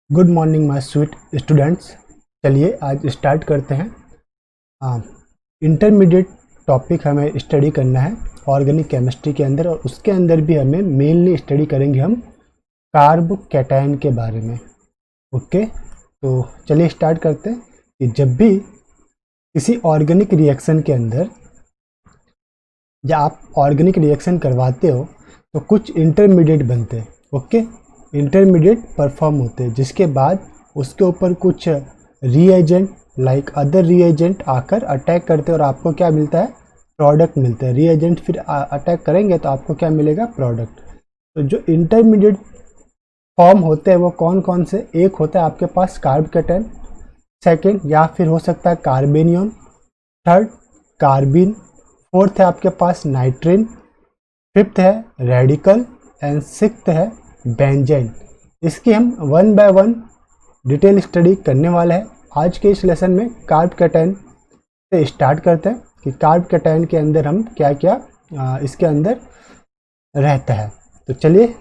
Good morning my sweet students. चलिए आज start करते हैं। इंटरमीडिएट टॉपिक हमें स्टडी करना है ऑर्गेनिक केमिस्ट्री के अंदर, और उसके अंदर भी हमें मेनली स्टडी करेंगे हम कार्ब कैटायन के बारे में। ओके, तो चलिए स्टार्ट करते हैं कि जब भी किसी ऑर्गेनिक रिएक्शन के अंदर या आप ऑर्गेनिक रिएक्शन करवाते हो तो कुछ इंटरमीडिएट बनते हैं। ओके, इंटरमीडिएट परफॉर्म होते हैं, जिसके बाद उसके ऊपर कुछ रिएजेंट लाइक अदर रिएजेंट आकर अटैक करते हैं और आपको क्या मिलता है? प्रोडक्ट मिलता है। रिएजेंट फिर अटैक करेंगे तो आपको क्या मिलेगा? प्रोडक्ट। तो जो इंटरमीडिएट फॉर्म होते हैं वो कौन कौन से? एक होता है आपके पास कार्ब कैटायन, सेकेंड या फिर हो सकता है कार्बेनियन, थर्ड कार्बिन, फोर्थ है आपके पास नाइट्रिन, फिफ्थ है रेडिकल एंड सिक्स्थ है बेंजेन। इसकी हम one by one detail study करने वाले हैं आज के इस लेसन में। कार्ब कैटायन से स्टार्ट करते हैं कि कार्ब कैटायन के अंदर हम क्या क्या इसके अंदर रहता है। तो चलिए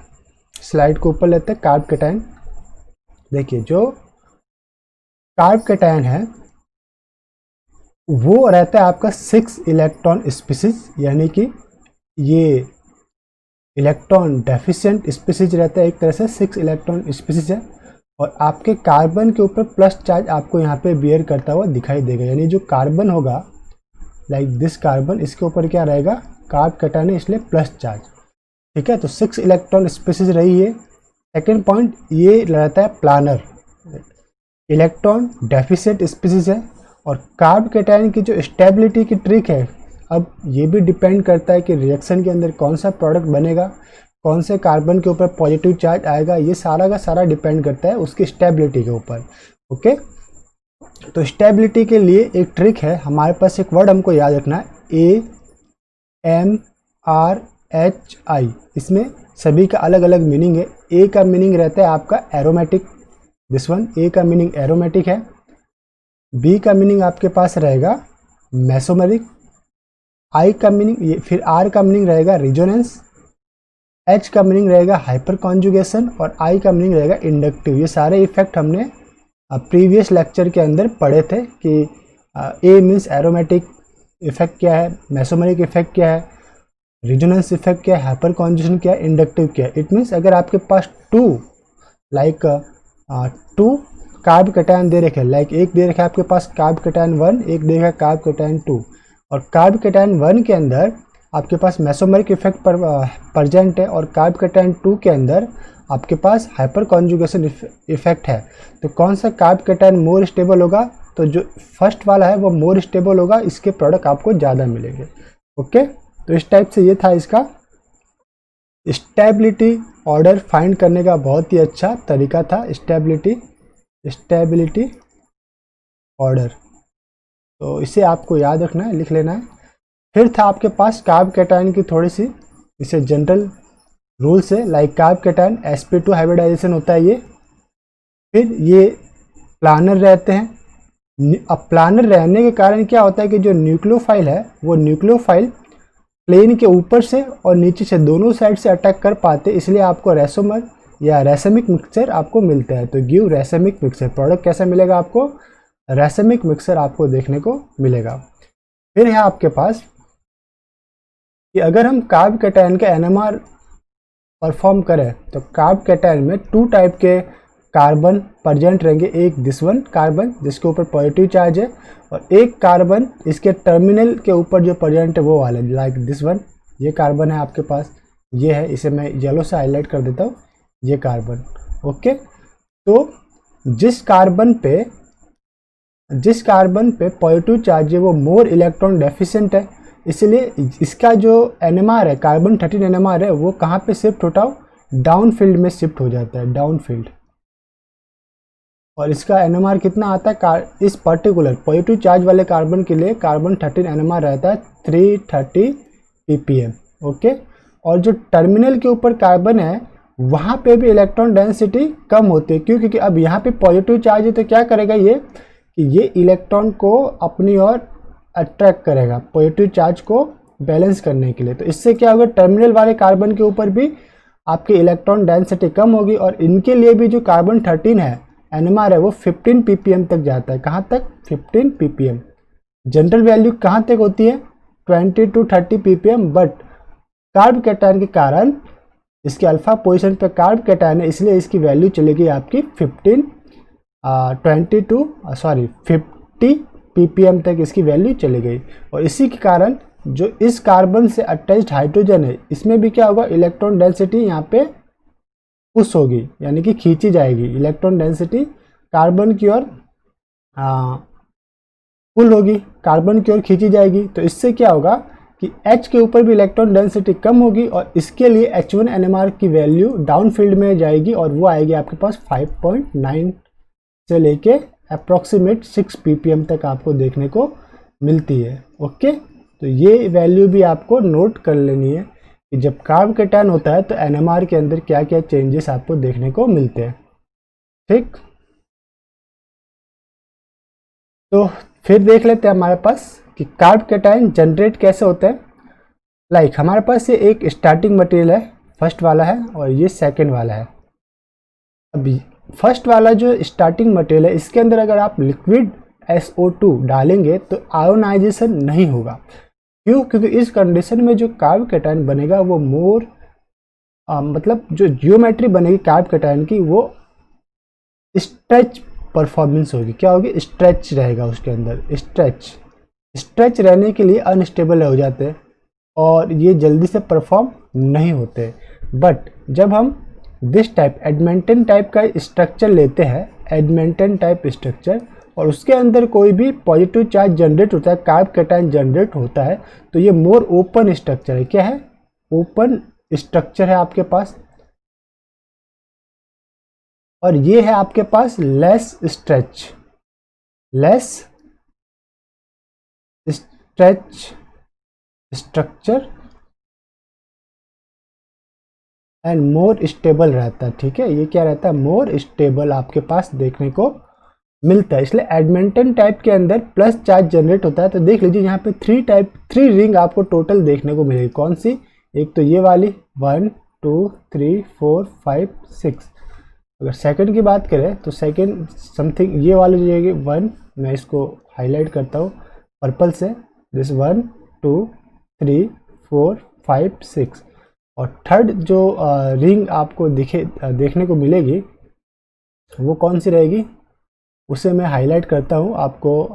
स्लाइड को ऊपर लेते हैं। कार्ब कैटायन देखिए, जो कार्ब कैटायन है वो रहता है आपका 6 इलेक्ट्रॉन स्पीसीज, यानी कि ये इलेक्ट्रॉन डेफिशिएंट स्पीसीज रहता है। एक तरह से 6 इलेक्ट्रॉन स्पीसीज है, और आपके कार्बन के ऊपर प्लस चार्ज आपको यहाँ पे बियर करता हुआ दिखाई देगा। यानी जो कार्बन होगा लाइक दिस कार्बन, इसके ऊपर क्या रहेगा? कार्ब कैटायन है, इसलिए प्लस चार्ज। ठीक है, तो 6 इलेक्ट्रॉन स्पीसीज रही है। सेकेंड पॉइंट, ये रहता है प्लानर, इलेक्ट्रॉन डेफिशिएंट स्पीसीज है। और कार्ब कैटायन की जो स्टेबिलिटी की ट्रिक है, अब ये भी डिपेंड करता है कि रिएक्शन के अंदर कौन सा प्रोडक्ट बनेगा, कौन से कार्बन के ऊपर पॉजिटिव चार्ज आएगा, ये सारा का सारा डिपेंड करता है उसकी स्टेबिलिटी के ऊपर। ओके, तो स्टेबिलिटी के लिए एक ट्रिक है, हमारे पास एक वर्ड हमको याद रखना है, AMRHI। इसमें सभी का अलग अलग मीनिंग है। ए का मीनिंग रहता है आपका एरोमेटिक, दिस वन ए का मीनिंग एरोमेटिक है। बी का मीनिंग आपके पास रहेगा मेसोमेरिक, आई का मीनिंग, फिर आर का मीनिंग रहेगा रिजोनेंस, एच का मीनिंग रहेगा हाइपर कॉन्जुगेशन, और आई का मीनिंग रहेगा इंडक्टिव। ये सारे इफेक्ट हमने प्रीवियस लेक्चर के अंदर पढ़े थे कि ए मीन्स एरोमेटिक इफेक्ट क्या है, मेसोमेरिक इफेक्ट क्या है, रिजोनेंस इफेक्ट क्या है, हाइपर कॉन्जुगेशन क्या है, इंडक्टिव क्या है। इट मीन्स अगर आपके पास टू कार्ब कैटायन दे रखे, लाइक एक दे रखा है आपके पास कार्ब कैटायन 1, एक दे रखा है कार्ब कैटायन 2, और कार्ब कैटायन 1 के अंदर आपके पास मेसोमेरिक इफेक्ट प्रेजेंट है, और कार्ब कैटायन 2 के अंदर आपके पास हाइपर कॉन्जुगेशन इफेक्ट है। तो कौन सा कार्ब कैटायन मोर स्टेबल होगा? तो जो फर्स्ट वाला है वो मोर स्टेबल होगा, इसके प्रोडक्ट आपको ज़्यादा मिलेंगे। ओके, तो इस टाइप से ये था इसका स्टेबिलिटी ऑर्डर फाइंड करने का बहुत ही अच्छा तरीका था, स्टेबिलिटी ऑर्डर। तो इसे आपको याद रखना है, लिख लेना है। फिर था आपके पास कार्ब कैटायन की थोड़ी सी इसे जनरल रूल्स है, like carb cation sp2 hybridization होता है ये। फिर ये प्लानर रहते हैं। अब प्लानर रहने के कारण क्या होता है कि जो न्यूक्लियोफाइल है वो न्यूक्लियोफाइल प्लेन के ऊपर से और नीचे से दोनों साइड से अटैक कर पाते, इसलिए आपको रेसोमर या रेसमिक मिक्सचर आपको मिलता है। तो गिव रेसमिक मिक्सचर, प्रोडक्ट कैसा मिलेगा आपको? रेसमिक मिक्सचर आपको देखने को मिलेगा। फिर है आपके पास कि अगर हम कार्ब कैटायन का NMR परफॉर्म करें तो कार्ब कैटायन में 2 टाइप के कार्बन प्रेजेंट रहेंगे। एक दिस वन कार्बन जिसके ऊपर पॉजिटिव चार्ज है, और एक कार्बन इसके टर्मिनल के ऊपर जो प्रेजेंट है वो वाला, लाइक दिस वन, ये कार्बन है आपके पास, ये है, इसे मैं येलो से हाईलाइट कर देता हूँ, ये कार्बन। ओके, तो जिस कार्बन पे पॉजिटिव चार्ज है वो मोर इलेक्ट्रॉन डेफिशिएंट है, इसलिए इसका जो NMR है, कार्बन 13 NMR है, वो कहाँ पे शिफ्ट होता है? डाउन फील्ड में शिफ्ट हो जाता है, डाउन फील्ड। और इसका NMR कितना आता है? इस पर्टिकुलर पॉजिटिव चार्ज वाले कार्बन के लिए कार्बन 13 NMR रहता है 330 ppm। ओके, और जो टर्मिनल के ऊपर कार्बन है वहाँ पे भी इलेक्ट्रॉन डेंसिटी कम होती है, क्योंकि अब यहाँ पे पॉजिटिव चार्ज है तो क्या करेगा ये कि ये इलेक्ट्रॉन को अपनी ओर अट्रैक्ट करेगा पॉजिटिव चार्ज को बैलेंस करने के लिए। तो इससे क्या होगा? टर्मिनल वाले कार्बन के ऊपर भी आपकी इलेक्ट्रॉन डेंसिटी कम होगी, और इनके लिए भी जो कार्बन 13 है NMR है वो 15 ppm तक जाता है। कहाँ तक? 15 ppm। जनरल वैल्यू कहाँ तक होती है? 20 to 30 ppm, but carb cation के कारण इसके अल्फा पोजीशन पे कार्ब कैटायन है, इसलिए इसकी वैल्यू चलेगी आपकी 50 ppm तक इसकी वैल्यू चली गई। और इसी के कारण जो इस कार्बन से अटैच्ड हाइड्रोजन है, इसमें भी क्या होगा? इलेक्ट्रॉन डेंसिटी यहाँ पे पुश होगी, यानी कि खींची जाएगी। इलेक्ट्रॉन डेंसिटी कार्बन की ओर पुल होगी, कार्बन की ओर खींची जाएगी। तो इससे क्या होगा कि H के ऊपर भी इलेक्ट्रॉन डेंसिटी कम होगी और इसके लिए H1 NMR की वैल्यू डाउन फील्ड में जाएगी और वो आएगी आपके पास 5.9 से लेके अप्रॉक्सीमेट 6 ppm तक आपको देखने को मिलती है। ओके, तो ये वैल्यू भी आपको नोट कर लेनी है कि जब कार्ब कैटायन होता है तो NMR के अंदर क्या क्या चेंजेस आपको देखने को मिलते हैं। ठीक, तो फिर देख लेते हैं हमारे पास कि कार्ब कैटायन जनरेट कैसे होता है। लाइक हमारे पास ये एक स्टार्टिंग मटेरियल है, फर्स्ट वाला है, और ये सेकंड वाला है। अभी फर्स्ट वाला जो स्टार्टिंग मटेरियल है, इसके अंदर अगर आप लिक्विड SO2 डालेंगे तो आयोनाइजेशन नहीं होगा। क्यों? क्योंकि इस कंडीशन में जो कार्ब कैटायन बनेगा वो मोर मतलब जो जियोमेट्री बनेगी कार्ब कैटायन की वो स्ट्रेच परफॉर्मेंस होगी। क्या होगी? स्ट्रेच रहेगा उसके अंदर। स्ट्रेच रहने के लिए अनस्टेबल हो जाते हैं और ये जल्दी से परफॉर्म नहीं होते। बट जब हम दिस टाइप एडमेंटन टाइप का स्ट्रक्चर लेते हैं, एडमेंटन टाइप स्ट्रक्चर, और उसके अंदर कोई भी पॉजिटिव चार्ज जनरेट होता है, कार्ब कैटायन जनरेट होता है, तो ये मोर ओपन स्ट्रक्चर है। क्या है? ओपन स्ट्रक्चर है आपके पास, और ये है आपके पास less stretch structure and more stable रहता है। ठीक है, ये क्या रहता है? मोर स्टेबल आपके पास देखने को मिलता है। इसलिए एडमेंटन टाइप के अंदर प्लस चार्ज जनरेट होता है। तो देख लीजिए यहाँ पे थ्री रिंग आपको टोटल देखने को मिलेगी। कौन सी? एक तो ये वाली 1 2 3 4 5 6। अगर सेकंड की बात करें तो सेकंड समथिंग ये वाली जो है 1, मैं इसको हाईलाइट करता हूँ पर्पल से, दिस 1 2 3 4 5 6। और थर्ड जो रिंग आपको देखने को मिलेगी वो कौन सी रहेगी? उसे मैं हाईलाइट करता हूँ आपको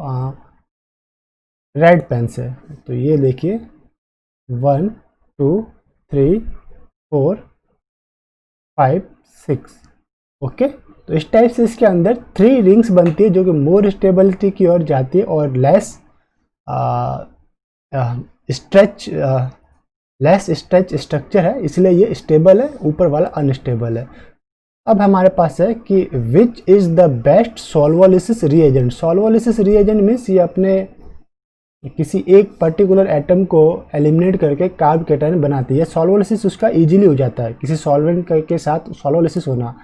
रेड पेन से। तो ये देखिए 1 2 3 4 5 6। ओके, तो इस टाइप से इसके अंदर 3 रिंग्स बनती है जो कि मोर स्टेबिलिटी की ओर जाती है और लेस स्ट्रेच स्ट्रक्चर है, इसलिए ये स्टेबल है, ऊपर वाला अनस्टेबल है। अब हमारे पास है कि which is the best solvolysis reagent. Solvolysis reagent means ये अपने किसी एक पर्टिकुलर एटम को एलिमिनेट करके कार्ब कैटायन बनाती है। सॉल्वोलिसिस उसका इजीली हो जाता है, किसी सॉल्वेंट के साथ सॉल्वोलिसिस होना,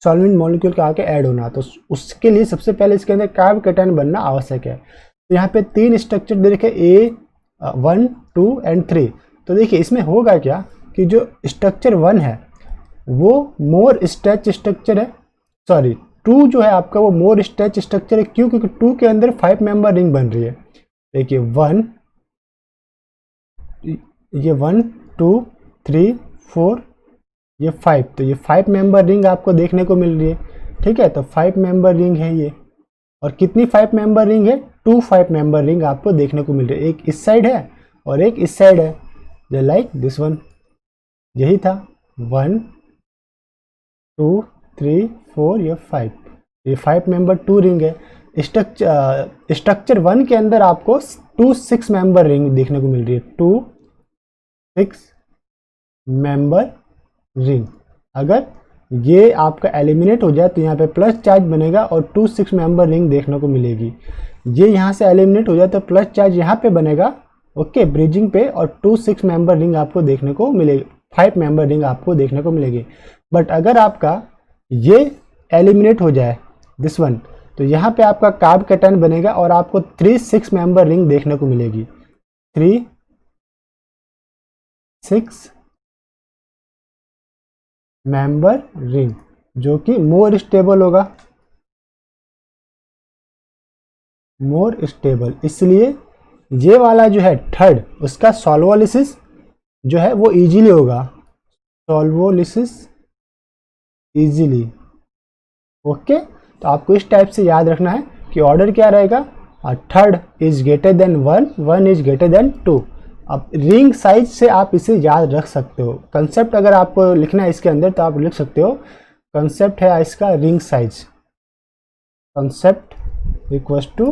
सॉल्वेंट मॉलिक्यूल का आके ऐड होना, तो उसके लिए सबसे पहले इसके अंदर कार्ब कैटायन बनना आवश्यक है। तो यहाँ पे 3 स्ट्रक्चर दे रखे A1 2 एंड 3। तो देखिए इसमें होगा क्या कि जो स्ट्रक्चर 1 है वो मोर स्ट्रेच स्ट्रक्चर है, सॉरी 2 जो है आपका वो मोर स्ट्रेच स्ट्रक्चर है। क्यों? क्योंकि 2 के अंदर 5 मेंबर रिंग बन रही है। देखिए 1 ये 1 2 3 4 ये 5, तो ये 5 मेंबर रिंग आपको देखने को मिल रही है। ठीक है, तो 5 मेंबर रिंग है ये। और कितनी 5 मेंबर रिंग है? 2 5 मेंबर रिंग आपको देखने को मिल रही है। एक इस साइड है और एक इस साइड है, जो लाइक दिस वन। यही था 1 2 3 4 ये 5, ये 5 मेंबर 2 रिंग है। स्ट्रक्चर 1 के अंदर आपको 2 6 मेंबर रिंग देखने को मिल रही है, 2 6 मेंबर रिंग। अगर ये आपका एलिमिनेट हो जाए तो यहाँ पे प्लस चार्ज बनेगा और 2 6 मेंबर रिंग देखने को मिलेगी। ये यहाँ से एलिमिनेट हो जाए तो प्लस चार्ज यहाँ पे बनेगा, ओके, ब्रिजिंग पे, और 2 6 मेंबर रिंग आपको देखने को मिलेगी, 5 मेंबर रिंग आपको देखने को मिलेगी। बट अगर आपका ये एलिमिनेट हो जाए दिस वन, तो यहाँ पे आपका कार्ब कैटायन बनेगा और आपको 3 6 मेंबर रिंग देखने को मिलेगी, 3 6 मेंबर रिंग, जो कि मोर स्टेबल होगा। मोर स्टेबल, इसलिए ये वाला जो है थर्ड, उसका सॉल्वोलिसिस जो है वो इजीली होगा, सॉल्वोलिसिस इजीली। ओके, तो आपको इस टाइप से याद रखना है कि ऑर्डर क्या रहेगा, third is greater than one, one is greater than two. अब रिंग साइज से आप इसे याद रख सकते हो। कंसेप्ट अगर आपको लिखना है इसके अंदर तो आप लिख सकते हो, कंसेप्ट है इसका ring size, concept equals to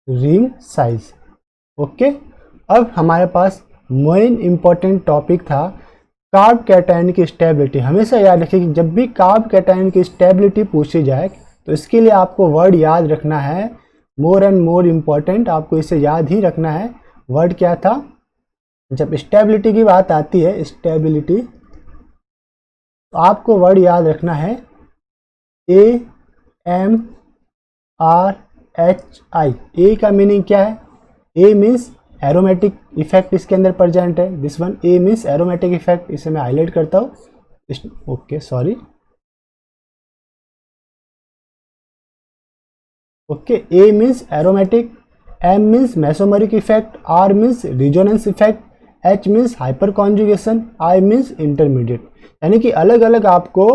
ring size. Okay, अब हमारे पास मेन इंपॉर्टेंट टॉपिक था कार्ब कैटायन की स्टेबिलिटी। हमेशा याद रखिए कि जब भी कार्ब कैटायन की स्टेबिलिटी पूछी जाए तो इसके लिए आपको वर्ड याद रखना है, मोर एंड मोर इम्पॉर्टेंट, आपको इसे याद ही रखना है। वर्ड क्या था, जब स्टेबिलिटी की बात आती है, स्टेबिलिटी, तो आपको वर्ड याद रखना है AMRHI। ए का मीनिंग क्या है, ए मीन्स एरोमेटिक इफेक्ट इसके अंदर प्रेजेंट है, this one A means aromatic effect, इसे मैं हाईलाइट करता हूँ। Okay sorry, okay, A means aromatic, M means mesomeric effect, R means resonance effect, H means hyperconjugation, I means intermediate. यानी कि अलग अलग आपको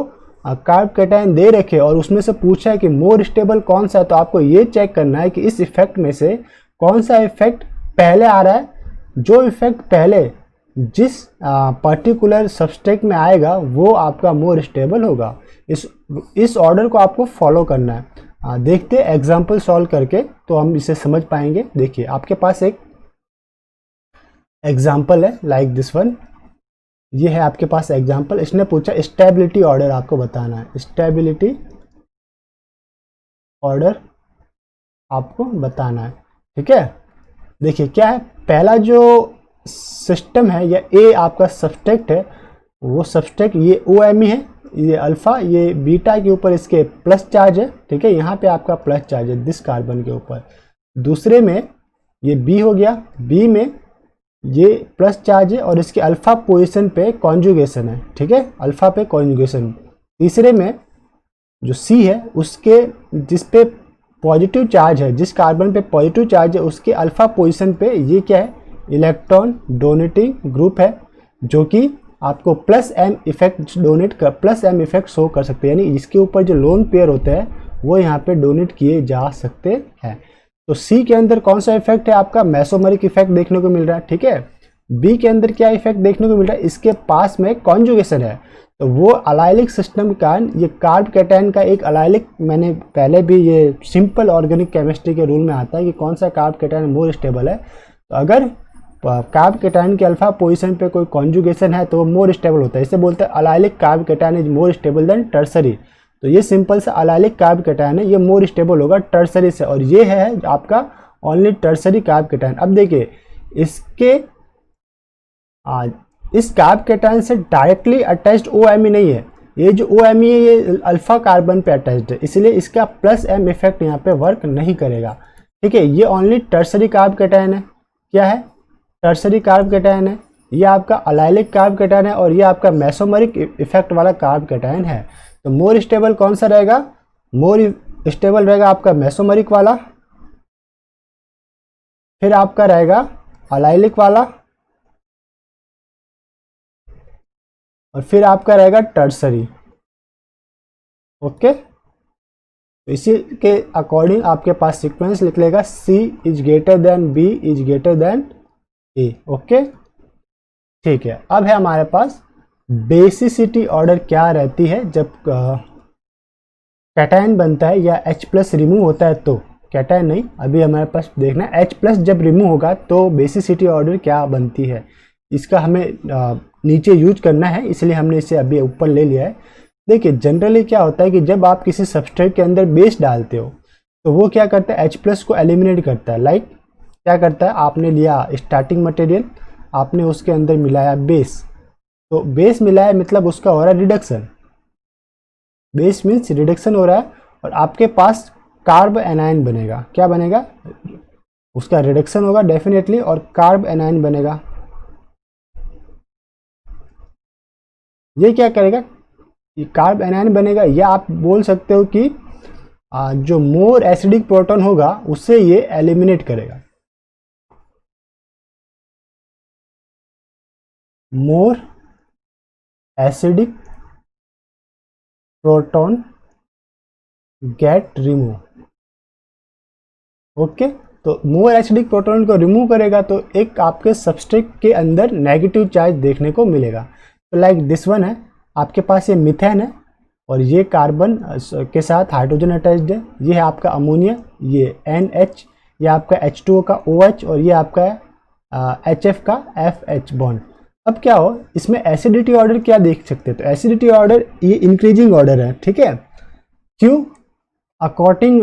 कार्ब कैटायन दे रखे और उसमें से पूछा है कि मोर स्टेबल कौन सा है, तो आपको ये चेक करना है कि इस इफेक्ट में से कौन सा इफेक्ट पहले आ रहा है। जो इफेक्ट पहले जिस पर्टिकुलर सब्सट्रेट में आएगा वो आपका मोर स्टेबल होगा। इस ऑर्डर को आपको फॉलो करना है। देखते हैं एग्जाम्पल सॉल्व करके तो हम इसे समझ पाएंगे। देखिए आपके पास एक एग्जाम्पल है लाइक दिस वन, ये है आपके पास एग्जाम्पल। इसने पूछा स्टेबिलिटी ऑर्डर आपको बताना है, स्टेबिलिटी ऑर्डर आपको बताना है, ठीक है। देखिए क्या है, पहला जो सिस्टम है या ए आपका सब्सट्रेक्ट है, वो सब्सट्रेक्ट ये OMe है, ये अल्फा, ये बीटा के ऊपर इसके प्लस चार्ज है, ठीक है, यहाँ पे आपका प्लस चार्ज है दिस कार्बन के ऊपर। दूसरे में ये बी हो गया, बी में ये प्लस चार्ज है और इसके अल्फा पोजीशन पे कॉन्जुगेशन है, ठीक है, अल्फा पे कॉन्जुगेशन। तीसरे में जो सी है उसके जिस पे पॉजिटिव चार्ज है, जिस कार्बन पे पॉजिटिव चार्ज है उसके अल्फा पोजीशन पे ये क्या है, इलेक्ट्रॉन डोनेटिंग ग्रुप है, जो कि आपको प्लस एम इफेक्ट डोनेट कर, प्लस एम इफेक्ट शो कर सकते हैं, यानी इसके ऊपर जो लोन पेयर होते हैं वो यहाँ पे डोनेट किए जा सकते हैं। तो सी के अंदर कौन सा इफेक्ट है, आपका मेसोमेरिक इफेक्ट देखने को मिल रहा है, ठीक है। बी के अंदर क्या इफेक्ट देखने को मिल रहा है, इसके पास में कॉन्जुगेशन है, तो वो अलाइलिक सिस्टम का ये कार्ब कैटायन का एक अलाइलिक, मैंने पहले भी ये सिंपल ऑर्गेनिक केमिस्ट्री के रूल में आता है कि कौन सा कार्ब कैटायन मोर स्टेबल है। तो अगर कार्ब कैटायन के अल्फा पोजीशन पे कोई कॉन्जुगेशन है तो वो मोर स्टेबल होता है, इसे बोलते हैं allylic carb cation is more stable then tertiary. तो ये सिंपल सा अलाइलिक कार्ब कैटायन है, ये मोर स्टेबल होगा टर्सरी से, और ये है आपका ओनली टर्सरी कार्ब कैटायन। अब देखिए इसके इस कार्ब कैटायन से डायरेक्टली अटैच्ड OMe नहीं है, ये जो OMe है ये अल्फा कार्बन पे अटैच्ड है, इसलिए इसका प्लस एम इफेक्ट यहाँ पे वर्क नहीं करेगा, ठीक है। ये ओनली टर्सरी कार्ब कैटायन है, क्या है, टर्सरी कार्ब कैटायन है, ये आपका अलाइलिक कार्ब कैटायन है और ये आपका मेसोमेरिक इफेक्ट वाला कार्ब कैटायन है। तो मोर स्टेबल कौन सा रहेगा, मोर स्टेबल रहेगा आपका मेसोमेरिक वाला, फिर आपका रहेगा अलाइलिक वाला, और फिर आपका रहेगा टर्सरी। ओके, तो इसी के अकॉर्डिंग आपके पास सीक्वेंस लिख लेगा, C is greater than B is greater than A. Okay ठीक है, अब है हमारे पास बेसिसिटी ऑर्डर क्या रहती है जब कैटायन बनता है या H+ रिमूव होता है, तो कैटायन नहीं, अभी हमारे पास देखना है H+ जब रिमूव होगा तो बेसिसिटी ऑर्डर क्या बनती है, इसका हमें नीचे यूज करना है, इसलिए हमने इसे अभी ऊपर ले लिया है। देखिए जनरली क्या होता है कि जब आप किसी सबस्ट्रेट के अंदर बेस डालते हो तो वो क्या करता है, H+ को एलिमिनेट करता है। लाइक क्या करता है, आपने लिया स्टार्टिंग मटेरियल, आपने उसके अंदर मिलाया बेस, तो बेस मिलाया मतलब उसका हो रहा है रिडक्शन, बेस मीन्स रिडक्शन हो रहा है, और आपके पास कार्ब एनायन बनेगा। क्या बनेगा, उसका रिडक्शन होगा डेफिनेटली और कार्ब एनायन बनेगा। ये क्या करेगा, ये कार्ब एनायन बनेगा, या आप बोल सकते हो कि जो मोर एसिडिक प्रोटॉन होगा उससे ये एलिमिनेट करेगा। More acidic proton get remove. Okay, तो मोर एसिडिक प्रोटॉन को रिमूव करेगा तो एक आपके सबस्ट्रेट के अंदर नेगेटिव चार्ज देखने को मिलेगा। तो लाइक दिस वन है, आपके पास ये मिथेन है और ये कार्बन के साथ हाइड्रोजन अटैच्ड है, ये है आपका अमोनिया, ये NH, ये आपका H2O का OH और ये आपका HF का FH बॉन्ड। अब क्या हो, इसमें एसिडिटी ऑर्डर क्या देख सकते हैं, तो एसिडिटी ऑर्डर ये इंक्रीजिंग ऑर्डर है, ठीक है। क्यों? अकॉर्डिंग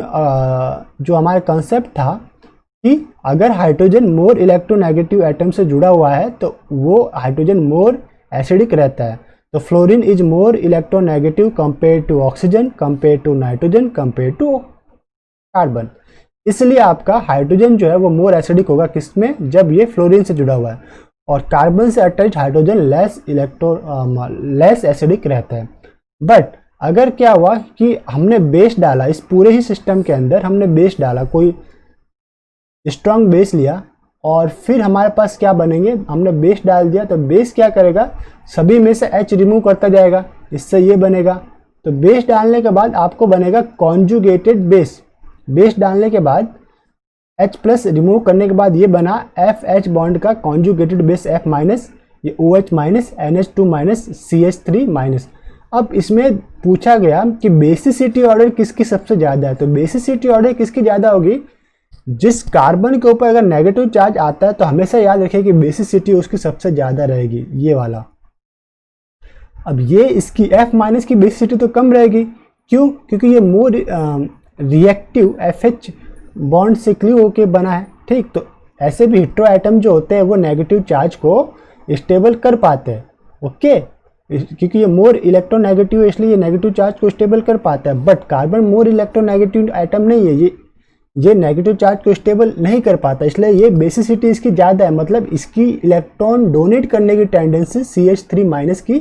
जो हमारा कंसेप्ट था कि अगर हाइड्रोजन मोर इलेक्ट्रोनेगेटिव एटम से जुड़ा हुआ है तो वो हाइड्रोजन मोर एसिडिक रहता है। तो fluorine is more electronegative compare to oxygen, compare to nitrogen, compare to carbon. इसलिए आपका हाइड्रोजन जो है वो मोर एसिडिक होगा किसमें, जब ये फ्लोरीन से जुड़ा हुआ है, और कार्बन से अटैच हाइड्रोजन लेस एसिडिक रहता है। बट अगर क्या हुआ कि हमने बेस डाला, इस पूरे ही सिस्टम के अंदर हमने बेस डाला, कोई स्ट्रॉन्ग बेस लिया और फिर हमारे पास क्या बनेंगे, हमने बेस डाल दिया तो बेस क्या करेगा, सभी में से H रिमूव करता जाएगा, इससे ये बनेगा। तो बेस डालने के बाद आपको बनेगा कॉन्जुगेटेड बेस। बेस डालने के बाद H प्लस रिमूव करने के बाद ये बना FH बॉन्ड का कॉन्जुगेटेड बेस F माइनस, ये OH minus, NH2 minus, CH3 minus. अब इसमें पूछा गया कि बेसिसिटी ऑर्डर किसकी सबसे ज़्यादा है, तो बेसिसिटी ऑर्डर किसकी ज़्यादा होगी, जिस कार्बन के ऊपर अगर नेगेटिव चार्ज आता है तो हमेशा याद रखिए कि बेसिसिटी उसकी सबसे ज़्यादा रहेगी, ये वाला। अब ये इसकी F माइनस की बेसिसिटी तो कम रहेगी, क्यों? क्योंकि ये मोर रिएक्टिव FH बॉन्ड से क्लीव होके बना है, ठीक। तो ऐसे भी हेटेरो एटम जो होते हैं वो नेगेटिव चार्ज को स्टेबल कर पाते हैं, ओके, क्योंकि ये मोर इलेक्ट्रोनेगेटिव है इसलिए ये नेगेटिव चार्ज को स्टेबल कर पाता है। But carbon more electronegative atom नहीं है, ये नेगेटिव चार्ज को स्टेबल नहीं कर पाता, इसलिए ये बेसिसिटी इसकी ज़्यादा है, मतलब इसकी इलेक्ट्रॉन डोनेट करने की टेंडेंसी CH3 माइनस की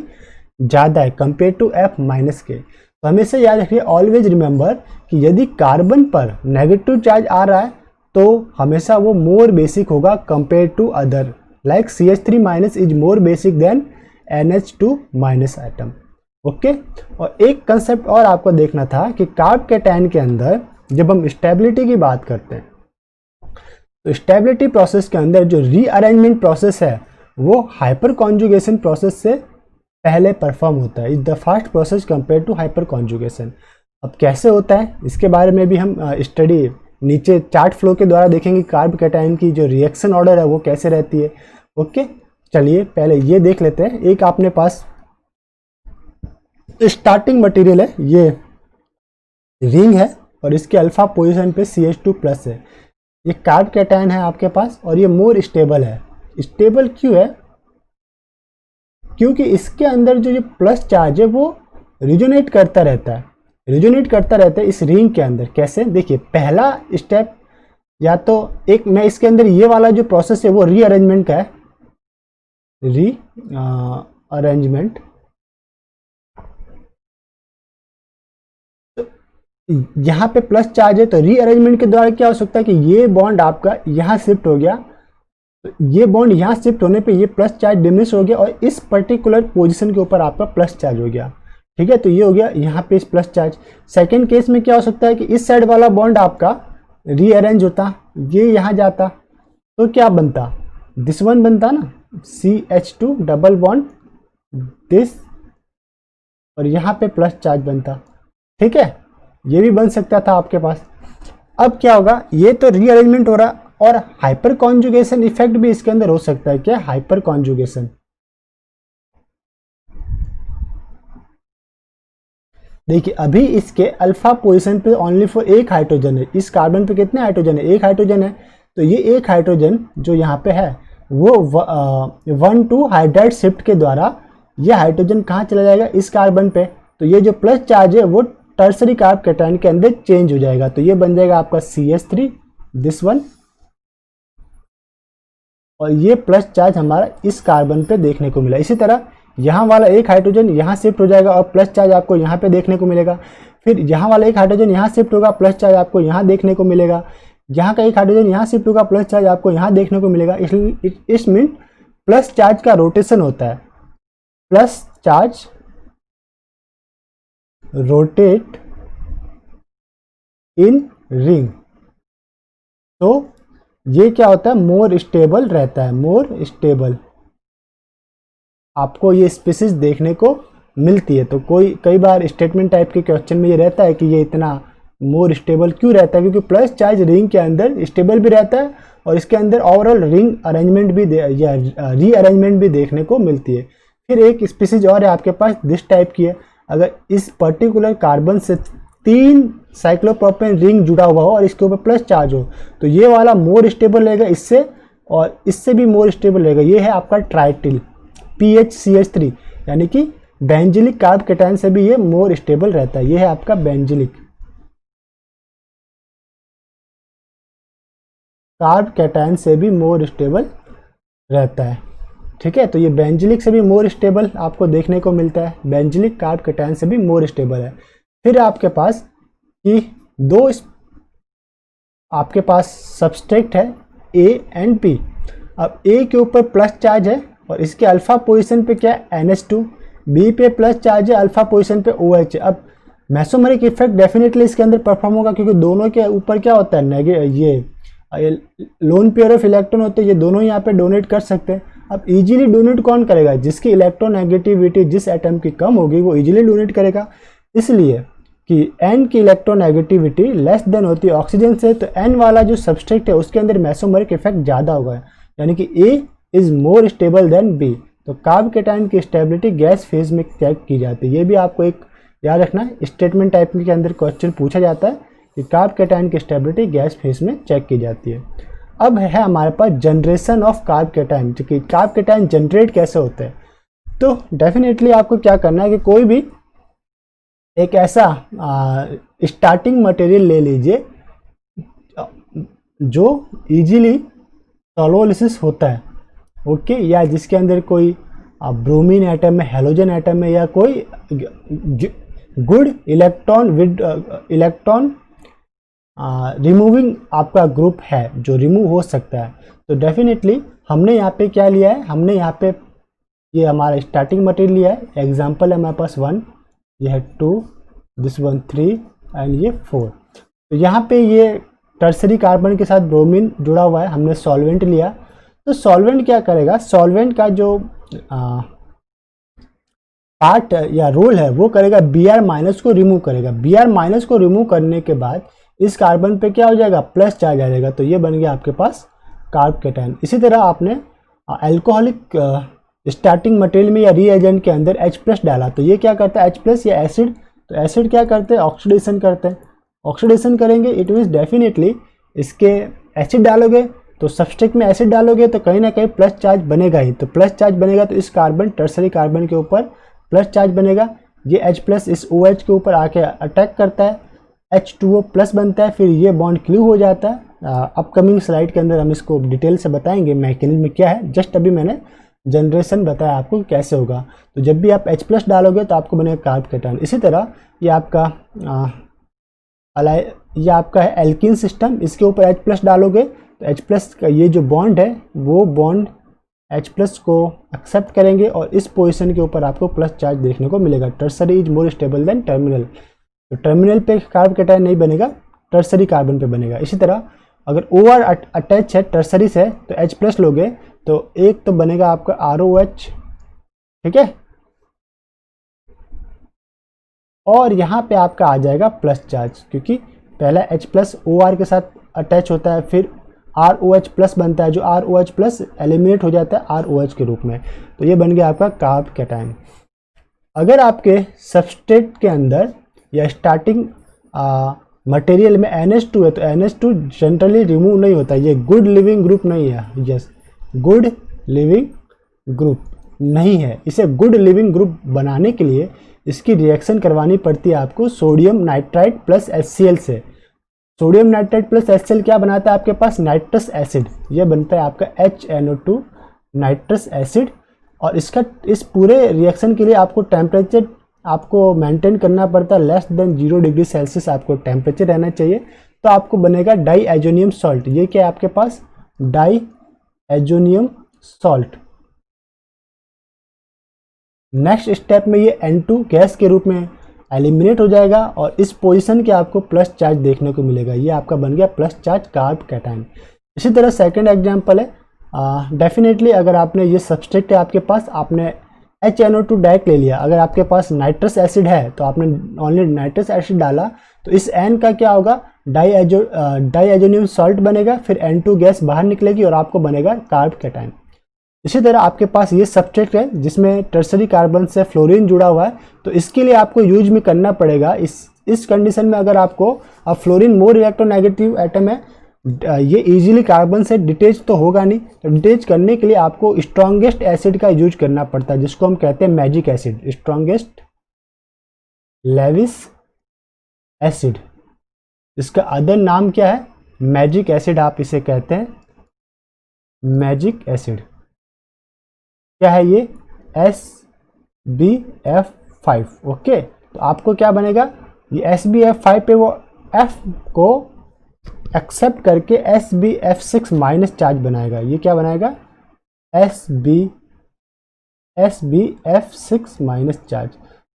ज़्यादा है कंपेयर टू F माइनस के। तो हमेशा याद रखिए, ऑलवेज रिमेंबर कि यदि कार्बन पर नेगेटिव चार्ज आ रहा है तो हमेशा वो मोर बेसिक होगा compare to other, like CH3 minus is more basic than NH2 minus atom, okay. और एक कंसेप्ट और आपको देखना था कि कार्ब कैटायन के अंदर जब हम स्टेबिलिटी की बात करते हैं तो स्टेबिलिटी प्रोसेस के अंदर जो रीअरेंजमेंट प्रोसेस है वो हाइपर कॉन्जुगेशन प्रोसेस से पहले परफॉर्म होता है, is the fast process compare to hyperconjugation. अब कैसे होता है इसके बारे में भी हम स्टडी नीचे चार्ट फ्लो के द्वारा देखेंगे, कार्ब कैटायन की जो रिएक्शन ऑर्डर है वो कैसे रहती है, ओके। चलिए पहले ये देख लेते हैं। एक आपने पास स्टार्टिंग मटेरियल है, ये रिंग है और इसके अल्फा पोजीशन पे CH2 प्लस है, ये कार्ब कैटायन है आपके पास और ये मोर स्टेबल है। स्टेबल क्यों है? क्योंकि इसके अंदर जो ये प्लस चार्ज है वो रिजोनेट करता रहता है, इस रिंग के अंदर। कैसे? देखिए, पहला स्टेप या तो एक मैं इसके अंदर ये वाला जो प्रोसेस है वो रीअरेंजमेंट का है, रीअरेंजमेंट। यहाँ पे प्लस चार्ज है तो रीअरेंजमेंट के द्वारा क्या हो सकता है कि ये बॉन्ड आपका यहाँ शिफ्ट हो गया, तो ये बॉन्ड यहाँ शिफ्ट होने पे ये प्लस चार्ज डिमिनिश हो गया और इस पर्टिकुलर पोजीशन के ऊपर आपका प्लस चार्ज हो गया, ठीक है। तो ये हो गया यहाँ पे इस प्लस चार्ज। सेकंड केस में क्या हो सकता है कि इस साइड वाला बॉन्ड आपका रीअरेंज होता, ये यहाँ जाता तो क्या बनता, दिस वन बनता ना, CH2 डबल बॉन्ड दिस, और यहाँ पे प्लस चार्ज बनता, ठीक है। ये भी बन सकता था आपके पास। अब क्या होगा, ये तो रीअरेंजमेंट हो रहा और हाइपर कॉन्जुगेशन इफेक्ट भी इसके अंदर हो सकता है। क्या हाइपर कॉन्जुगेशन? देखिए, अभी इसके अल्फा पोजीशन पे ओनली फॉर एक हाइड्रोजन है, इस कार्बन पे कितने हाइड्रोजन है, एक हाइड्रोजन है। तो ये एक हाइड्रोजन जो यहाँ पे है वो 1,2 हाइड्राइड शिफ्ट के द्वारा ये हाइड्रोजन कहाँ चला जाएगा, इस कार्बन पे। तो ये जो प्लस चार्ज है वो टर्सरी कार्ब कैटायन के अंदर चेंज हो जाएगा, तो ये बन जाएगा आपका CH3 दिस वन, और ये प्लस चार्ज हमारा इस कार्बन पे देखने को मिला। इसी तरह यहाँ वाला एक हाइड्रोजन यहाँ शिफ्ट हो जाएगा और प्लस चार्ज आपको यहाँ पे देखने को मिलेगा। फिर यहाँ वाला एक हाइड्रोजन यहाँ शिफ्ट होगा, प्लस चार्ज आपको यहाँ देखने को मिलेगा। यहाँ का एक हाइड्रोजन यहाँ शिफ्ट होगा, प्लस चार्ज आपको यहाँ देखने को मिलेगा। इस मीन प्लस चार्ज का रोटेशन होता है, plus charge rotate in ring. तो ये क्या होता है, मोर स्टेबल रहता है, मोर स्टेबल। आपको ये स्पीसीज देखने को मिलती है। तो कई बार स्टेटमेंट टाइप के क्वेश्चन में ये रहता है कि ये इतना मोर स्टेबल क्यों रहता है, क्योंकि प्लस चार्ज रिंग के अंदर स्टेबल भी रहता है और इसके अंदर ओवरऑल रिंग अरेंजमेंट भी या रीअरेंजमेंट भी देखने को मिलती है। फिर एक स्पीसीज और है आपके पास दिस टाइप की है। अगर इस पर्टिकुलर कार्बन से 3 साइक्लोप्रोपेन रिंग जुड़ा हुआ हो और इसके ऊपर प्लस चार्ज हो, तो ये वाला मोर स्टेबल रहेगा इससे, और इससे भी मोर स्टेबल रहेगा। ये है आपका ट्राइटिल PHCH3, यानी कि बेंजिलिक कार्ब कैटायन से भी ये मोर स्टेबल रहता है। ये है आपका बेंजिलिक कार्ब कैटायन से भी मोर स्टेबल रहता है। ठीक है, तो ये बेंजिलिक से भी मोर स्टेबल आपको देखने को मिलता है, बेंजिलिक कार्ब कैटायन से भी मोर स्टेबल है। फिर आपके पास कि आपके पास सब्सट्रेट है A एंड P। अब A के ऊपर प्लस चार्ज है और इसके अल्फा पोजीशन पे क्या है NH2, B पे प्लस चार्ज है, अल्फा पोजीशन पे OH है। अब मेसोमेरिक इफेक्ट डेफिनेटली इसके अंदर परफॉर्म होगा, क्योंकि दोनों के ऊपर क्या होता है, ये लोन पेयर ऑफ इलेक्ट्रॉन होते हैं, ये दोनों यहाँ पे डोनेट कर सकते हैं। अब इजीली डोनेट कौन करेगा, जिसकी इलेक्ट्रोनेगेटिविटी जिस एटम की कम होगी वो इजीली डोनेट करेगा, इसलिए कि N की इलेक्ट्रोनेगेटिविटी लेस देन होती है ऑक्सीजन से, तो N वाला जो सब्सट्रेट है उसके अंदर मेसोमेरिक इफेक्ट ज़्यादा होगा, यानी कि A is more stable then B। तो कार्ब कैटायन की स्टेबिलिटी गैस फेज में चेक की जाती है। ये भी आपको एक याद रखना है, स्टेटमेंट टाइप के अंदर क्वेश्चन पूछा जाता है कि कार्ब कैटायन की स्टेबिलिटी गैस फेज में चेक की जाती है। अब है हमारे पास जनरेशन ऑफ कार्ब कैटायन, कि कार्ब कैटायन जनरेट कैसे होते हैं। तो डेफिनेटली आपको क्या करना है कि कोई भी एक ऐसा स्टार्टिंग मटेरियल ले लीजिए जो इजीली सॉलोलिसिस होता है, ओके, या जिसके अंदर कोई ब्रोमीन एटम है, हेलोजन एटम है, या कोई good electron with electron removing आपका ग्रुप है जो रिमूव हो सकता है। तो डेफिनेटली हमने यहाँ पे क्या लिया है, हमने यहाँ पे ये हमारा स्टार्टिंग मटेरियल लिया है। एग्जांपल है हमारे पास 1, ये है 2, दिस 1 3 एंड ये 4। तो यहाँ पे ये टर्सरी कार्बन के साथ ब्रोमीन जुड़ा हुआ है, हमने सॉल्वेंट लिया। तो सॉल्वेंट क्या करेगा, सॉल्वेंट का जो पार्ट या रोल है वो करेगा Br- को रिमूव करेगा। Br- को रिमूव करने के बाद इस कार्बन पे क्या हो जाएगा, प्लस चार्ज आ जाएगा। तो ये बन गया आपके पास कार्ब कैटायन। इसी तरह आपने अल्कोहलिक स्टार्टिंग मटेरियल में या रीएजेंट के अंदर H+ डाला, तो ये क्या करता है H+ या एसिड, तो एसिड क्या करते हैं, ऑक्सीडेशन करते हैं। ऑक्सीडेशन करेंगे इट मीन्स डेफिनेटली इसके एसिड डालोगे तो सब्सट्रेट में एसिड डालोगे तो कहीं ना कहीं प्लस चार्ज बनेगा ही। तो प्लस चार्ज बनेगा तो इस कार्बन टर्सरी कार्बन के ऊपर प्लस चार्ज बनेगा। ये H+ इस OH के ऊपर आके अटैक करता है, H2O प्लस बनता है, फिर ये बॉन्ड क्लीव हो जाता है। अपकमिंग स्लाइड के अंदर हम इसको डिटेल से बताएंगे मैकेनिज्म क्या है। जस्ट अभी मैंने जनरेशन बताया आपको कैसे होगा। तो जब भी आप H+ डालोगे तो आपको बनेगा कार्ब कैटायन। इसी तरह ये आपका है एल्कीन सिस्टम, इसके ऊपर H+ डालोगे तो H+ का ये जो बॉन्ड है वो बॉन्ड H+ को एक्सेप्ट करेंगे और इस पोजीशन के ऊपर आपको प्लस चार्ज देखने को मिलेगा। Tertiary is more stable then terminal, तो टर्मिनल पे कार्ब कैटायन नहीं बनेगा, टर्सरी कार्बन पे बनेगा। इसी तरह अगर OR अटैच है टर्सरी से तो H+ लोगे तो एक तो बनेगा आपका ROH, ठीक है, और यहाँ पे आपका आ जाएगा प्लस चार्ज, क्योंकि पहला H+ OR के साथ अटैच होता है, फिर ROH+ बनता है, जो ROH+ एलिमिनेट हो जाता है ROH के रूप में। तो ये बन गया आपका कार्ब कैटायन। अगर आपके सबस्ट्रेट के अंदर या स्टार्टिंग मटेरियल में NH2 है तो NH2 जनरली रिमूव नहीं होता, ये गुड लिविंग ग्रुप नहीं है। यस, गुड लिविंग ग्रुप नहीं है। इसे गुड लिविंग ग्रुप बनाने के लिए इसकी रिएक्शन करवानी पड़ती है आपको सोडियम नाइट्राइट प्लस HCl से। सोडियम नाइट्राइट प्लस HCl क्या बनाता है आपके पास, नाइट्रस एसिड। यह बनता है आपका HNO2 नाइट्रस एसिड। और इस पूरे रिएक्शन के लिए आपको टेम्परेचर आपको मेंटेन करना पड़ता है, लेस देन 0 डिग्री सेल्सियस आपको टेम्परेचर रहना चाहिए। तो आपको बनेगा डाईएजोनियम सॉल्ट। ये क्या है आपके पास, डाईएजोनियम सॉल्ट। नेक्स्ट स्टेप में ये N2 गैस के रूप में एलिमिनेट हो जाएगा और इस पोजीशन के आपको प्लस चार्ज देखने को मिलेगा। ये आपका बन गया प्लस चार्ज कार्ब कैटायन। इसी तरह सेकंड एग्जांपल है, डेफिनेटली अगर आपने ये सब्सट्रेट है आपके पास, आपने HNO2 डायरेक्ट ले लिया। अगर आपके पास नाइट्रस एसिड है तो आपने ओनली नाइट्रस एसिड डाला, तो इस N का क्या होगा, डाईएजोनियम सॉल्ट बनेगा, फिर N2 गैस बाहर निकलेगी और आपको बनेगा कार्ब कैटायन। इसी तरह आपके पास ये सब्सट्रेट है जिसमें टर्सरी कार्बन से फ्लोरीन जुड़ा हुआ है, तो इसके लिए आपको यूज में करना पड़ेगा। इस कंडीशन में अगर आपको, अब फ्लोरीन मोर इलेक्ट्रोनेगेटिव एटम है, ये इजीली कार्बन से डिटेच तो होगा नहीं, तो डिटेच करने के लिए आपको स्ट्रॉन्गेस्ट एसिड का यूज करना पड़ता है, जिसको हम कहते हैं magic acid, strongest Lewis acid. इसका अदर नाम क्या है, मैजिक एसिड, आप इसे कहते हैं मैजिक एसिड। क्या है ये, SbF5। ओके, तो आपको क्या बनेगा, ये SbF5 पे वो F को एक्सेप्ट करके SbF6 माइनस चार्ज बनाएगा। ये क्या बनाएगा, SbF6 माइनस चार्ज।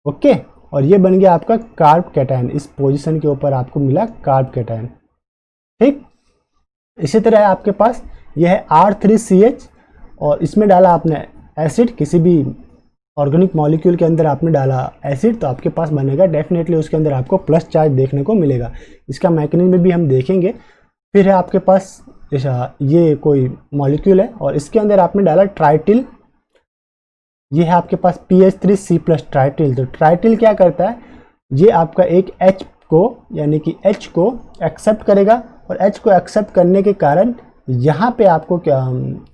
ओके, और ये बन गया आपका कार्ब कैटायन। इस पोजीशन के ऊपर आपको मिला कार्ब कैटायन। ठीक, इसी तरह आपके पास यह है R3CH और इसमें डाला आपने एसिड, किसी भी ऑर्गेनिक मॉलिक्यूल के अंदर आपने डाला एसिड, तो आपके पास बनेगा डेफिनेटली उसके अंदर आपको प्लस चार्ज देखने को मिलेगा। इसका मैकेनिज्म भी हम देखेंगे। फिर है आपके पास ये कोई मॉलिक्यूल है और इसके अंदर आपने डाला ट्राइटिल, ये है आपके पास PH3C+ ट्राइटिल। तो ट्राइटिल क्या करता है, ये आपका एक H को यानी कि H को एक्सेप्ट करेगा और H को एक्सेप्ट करने के कारण यहाँ पे आपको क्या,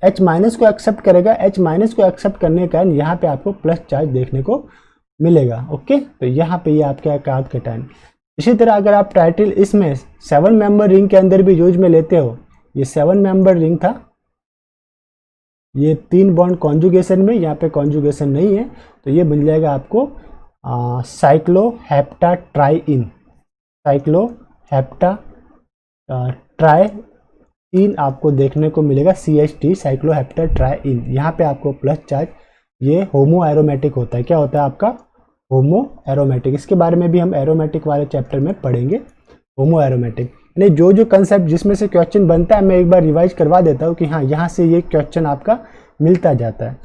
H- को एक्सेप्ट करेगा, H- को एक्सेप्ट करने के कारण यहाँ पे आपको प्लस चार्ज देखने को मिलेगा। ओके, तो यहाँ पे ये आपका कार्ब कैटायन। इसी तरह अगर आप ट्राइटिल इसमें 7 मेंबर रिंग के अंदर भी यूज में लेते हो, ये 7 मेंबर रिंग था, ये 3 बॉन्ड कॉन्जुगेशन में, यहाँ पे कॉन्जुगेशन नहीं है, तो ये बन जाएगा आपको साइक्लोहेप्टाट्राइइन, साइक्लोहेप्टाट्राइइन आपको देखने को मिलेगा, CH3 साइक्लोहेप्टाट्राइइन। यहाँ पे आपको प्लस चार्ज, ये होमो एरोमेटिक होता है। क्या होता है आपका, होमो एरोमेटिक। इसके बारे में भी हम एरोमेटिक वाले चैप्टर में पढ़ेंगे, होमो एरोमेटिक। यानी जो कंसेप्ट जिसमें से क्वेश्चन बनता है, मैं एक बार रिवाइज करवा देता हूँ कि हाँ यहाँ से ये क्वेश्चन आपका मिलता जाता है।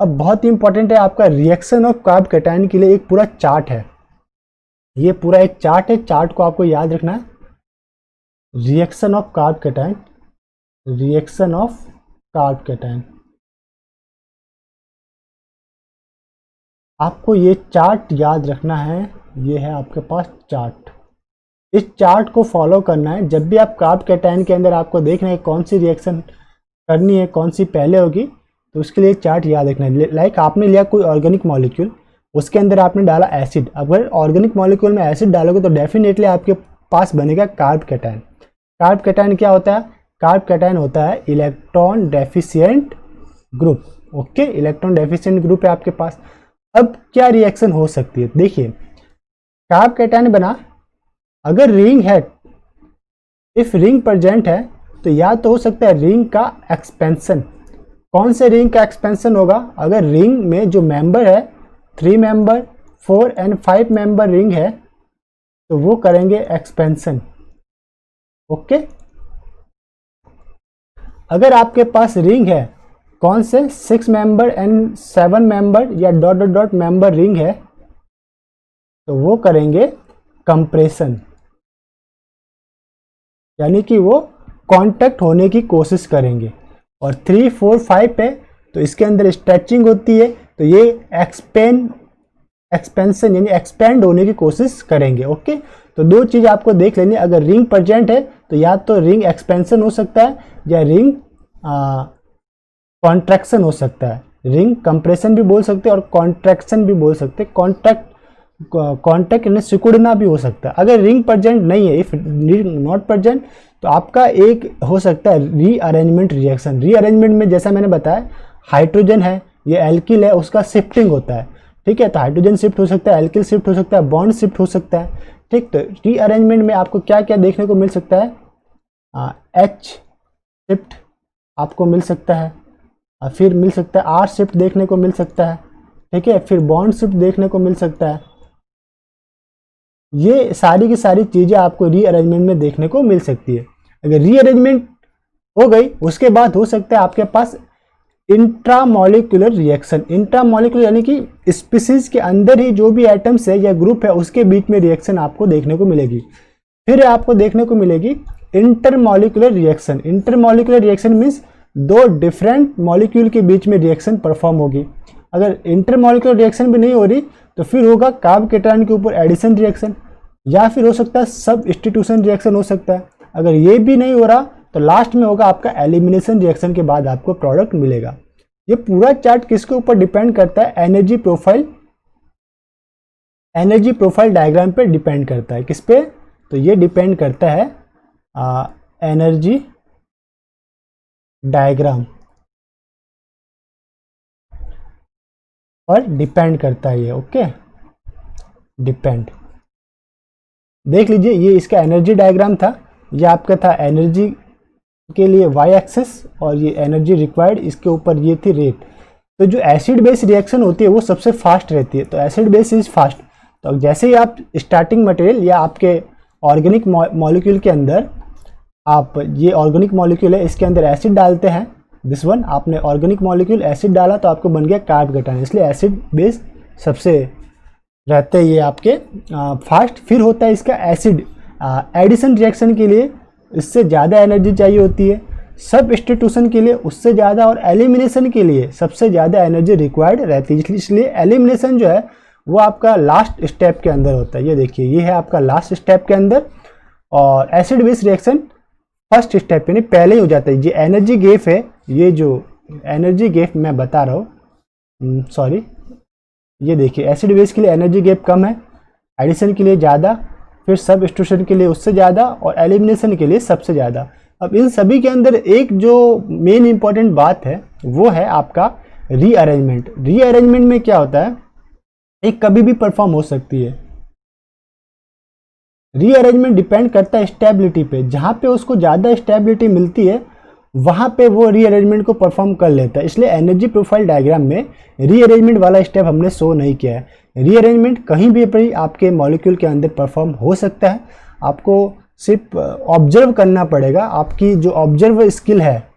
अब बहुत ही इंपॉर्टेंट है आपका रिएक्शन ऑफ कार्ब कैटायन के लिए एक पूरा चार्ट है, ये पूरा एक चार्ट है, चार्ट को आपको याद रखना है। Reaction of carb cation, reaction of carb cation, आपको ये चार्ट याद रखना है। ये है आपके पास चार्ट, इस चार्ट को फॉलो करना है। जब भी आप कार्ब कैटायन के अंदर आपको देखना है कौन सी रिएक्शन करनी है, कौन सी पहले होगी, तो उसके लिए चार्ट याद रखना है। लाइक आपने लिया कोई ऑर्गेनिक मॉलिक्यूल, उसके अंदर आपने डाला एसिड। अगर ऑर्गेनिक मॉलिक्यूल में एसिड डालोगे तो डेफिनेटली आपके पास बनेगा कार्ब कैटायन। कार्ब कैटायन क्या होता है, कार्ब कैटायन होता है electron deficient group. Okay, electron deficient group है आपके पास। अब क्या रिएक्शन हो सकती है, देखिए कार्ब कैटायन बना, अगर रिंग है, इफ रिंग प्रेजेंट है, तो या तो हो सकता है रिंग का एक्सपेंशन। कौन से रिंग का एक्सपेंशन होगा, अगर रिंग में जो मेंबर है 3 मेंबर, 4 एंड 5 मेंबर रिंग है, तो वो करेंगे एक्सपेंशन। ओके, अगर आपके पास रिंग है कौन से 6 मेंबर एंड 7 मेंबर या dot dot dot member ring है, तो वो करेंगे कंप्रेशन, यानी कि वो कांटेक्ट होने की कोशिश करेंगे। और 3, 4, 5 पे तो इसके अंदर स्ट्रेचिंग होती है, तो ये एक्सपेंशन यानी एक्सपेंड होने की कोशिश करेंगे। ओके, तो दो चीज आपको देख लेनी, अगर रिंग प्रेजेंट है तो या तो रिंग एक्सपेंशन हो सकता है या रिंग कॉन्ट्रैक्शन हो सकता है। रिंग कंप्रेशन भी बोल सकते हैं और कॉन्ट्रैक्शन भी बोल सकते हैं। कॉन्टैक्ट यानी सिकुड़ना भी हो सकता है। अगर रिंग प्रेजेंट नहीं है, इफ नॉट प्रेजेंट, तो आपका एक हो सकता है रीअरेंजमेंट रिएक्शन। रीअरेंजमेंट में जैसा मैंने बताया, हाइड्रोजन है, ये एल्किल है, उसका शिफ्टिंग होता है। ठीक है, तो हाइड्रोजन शिफ्ट हो सकता है, एल्किल शिफ्ट हो सकता है, बॉन्ड शिफ्ट हो सकता है। ठीक, तो रीअरेंजमेंट में आपको क्या क्या देखने को मिल सकता है? एच शिफ्ट आपको मिल सकता है, फिर मिल सकता है आर शिफ्ट देखने को मिल सकता है। ठीक है, फिर बॉन्ड शिफ्ट देखने को मिल सकता है। ये सारी की सारी चीज़ें आपको रीअरेंजमेंट में देखने को मिल सकती है। अगर रीअरेंजमेंट हो गई, उसके बाद हो सकता है आपके पास इंट्रामॉलिक्यूलर रिएक्शन। इंट्रामॉलिक्यूलर यानी कि स्पीसीज के अंदर ही जो भी एटम्स है या ग्रुप है उसके बीच में रिएक्शन आपको देखने को मिलेगी। फिर आपको देखने को मिलेगी intermolecular reaction. Intermolecular reaction means दो डिफरेंट मॉलिक्यूल के बीच में रिएक्शन परफॉर्म होगी। अगर इंटरमॉलिक्यूलर रिएक्शन भी नहीं हो रही तो फिर होगा कार्ब केटायन के ऊपर एडिशन रिएक्शन, या फिर हो सकता है सब्स्टिट्यूशन रिएक्शन हो सकता है। अगर ये भी नहीं हो रहा तो लास्ट में होगा आपका एलिमिनेशन रिएक्शन के बाद आपको प्रोडक्ट मिलेगा। ये पूरा चार्ट किसके ऊपर डिपेंड करता है? एनर्जी प्रोफाइल डायग्राम पे डिपेंड करता है। किस पे? तो ये डिपेंड करता है एनर्जी डायग्राम पर डिपेंड करता है ये। Okay, depend. देख लीजिए, ये इसका एनर्जी डायग्राम था। ये आपका था एनर्जी के लिए वाई एक्सेस, और ये एनर्जी रिक्वायर्ड, इसके ऊपर ये थी रेट। तो जो एसिड बेस रिएक्शन होती है वो सबसे फास्ट रहती है, तो एसिड बेस इज फास्ट। तो जैसे ही आप स्टार्टिंग मटेरियल या आपके ऑर्गेनिक मॉलिक्यूल के अंदर आप ये ऑर्गेनिक मॉलिक्यूल है, इसके अंदर एसिड डालते हैं, दिस वन, आपने ऑर्गेनिक मॉलिक्यूल एसिड डाला तो आपको बन गया कार्ब केटायन, इसलिए एसिड बेस सबसे रहते हैं ये आपके फास्ट। फिर होता है इसका एसिड एडिशन रिएक्शन के लिए इससे ज़्यादा एनर्जी चाहिए होती है, सब्स्टिट्यूशन के लिए उससे ज़्यादा, और एलिमिनेशन के लिए सबसे ज़्यादा एनर्जी रिक्वायर्ड रहती है। इसलिए एलिमिनेशन जो है वो आपका लास्ट स्टेप के अंदर होता है। ये देखिए, ये है आपका लास्ट स्टेप के अंदर, और acid base reaction first step यानी पहले ही हो जाता है। ये एनर्जी गैप है, ये जो एनर्जी गैप मैं बता रहा हूँ, सॉरी, ये देखिए एसिड बेस के लिए एनर्जी गैप कम है, एडिशन के लिए ज़्यादा, फिर सब्स्टिट्यूशन के लिए उससे ज़्यादा, और एलिमिनेशन के लिए सबसे ज़्यादा। अब इन सभी के अंदर एक जो मेन इंपॉर्टेंट बात है वो है आपका रीअरेंजमेंट। रीअरेंजमेंट में क्या होता है, एक कभी भी परफॉर्म हो सकती है। रीअरेंजमेंट डिपेंड करता है स्टेबिलिटी पे, जहाँ पे उसको ज़्यादा स्टेबिलिटी मिलती है वहाँ पे वो रीअरेंजमेंट को परफॉर्म कर लेता है। इसलिए एनर्जी प्रोफाइल डायग्राम में रीअरेंजमेंट वाला स्टेप हमने शो नहीं किया है। रीअरेंजमेंट कहीं भी आपके मॉलिक्यूल के अंदर परफॉर्म हो सकता है, आपको सिर्फ ऑब्जर्व करना पड़ेगा। आपकी जो ऑब्जर्व स्किल है,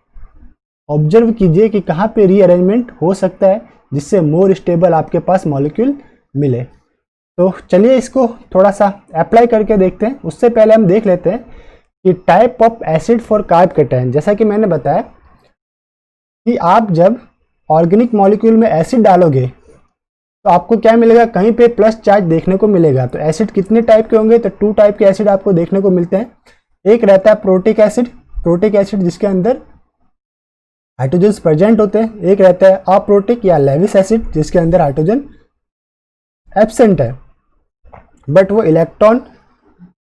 ऑब्जर्व कीजिए कि कहाँ पे रीअरेंजमेंट हो सकता है जिससे मोर स्टेबल आपके पास मॉलिक्यूल मिले। तो चलिए इसको थोड़ा सा अप्लाई करके देखते हैं। उससे पहले हम देख लेते हैं कि type of acid for carb cation. जैसा कि मैंने बताया कि आप जब ऑर्गेनिक मॉलिक्यूल में एसिड डालोगे तो आपको क्या मिलेगा, कहीं पे प्लस चार्ज देखने को मिलेगा। तो एसिड कितने टाइप के होंगे, तो 2 टाइप के एसिड आपको देखने को मिलते हैं। एक रहता है प्रोटिक एसिड जिसके अंदर हाइड्रोजन प्रेजेंट होते हैं। एक रहता है अप्रोटिक या लेविस एसिड जिसके अंदर हाइड्रोजन एब्सेंट है, बट वो इलेक्ट्रॉन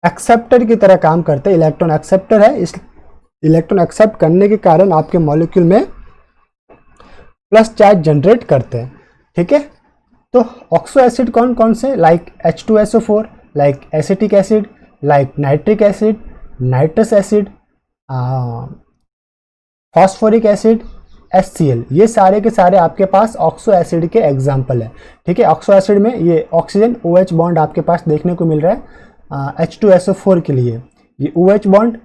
एक्सेप्टर की तरह काम करते हैं। इलेक्ट्रॉन एक्सेप्टर है, इस इलेक्ट्रॉन एक्सेप्ट करने के कारण आपके मॉलिक्यूल में प्लस चार्ज जनरेट करते हैं। ठीक है, तो ऑक्सो एसिड कौन कौन से, like H2SO4, like acetic acid, like nitric acid, nitrous acid, phosphoric acid, HCl, ये सारे के सारे आपके पास ऑक्सो एसिड के एग्जाम्पल है। ठीक है, ऑक्सो एसिड में ये ऑक्सीजन OH बॉन्ड आपके पास देखने को मिल रहा है H2SO4 के लिए, ये OH बॉन्ड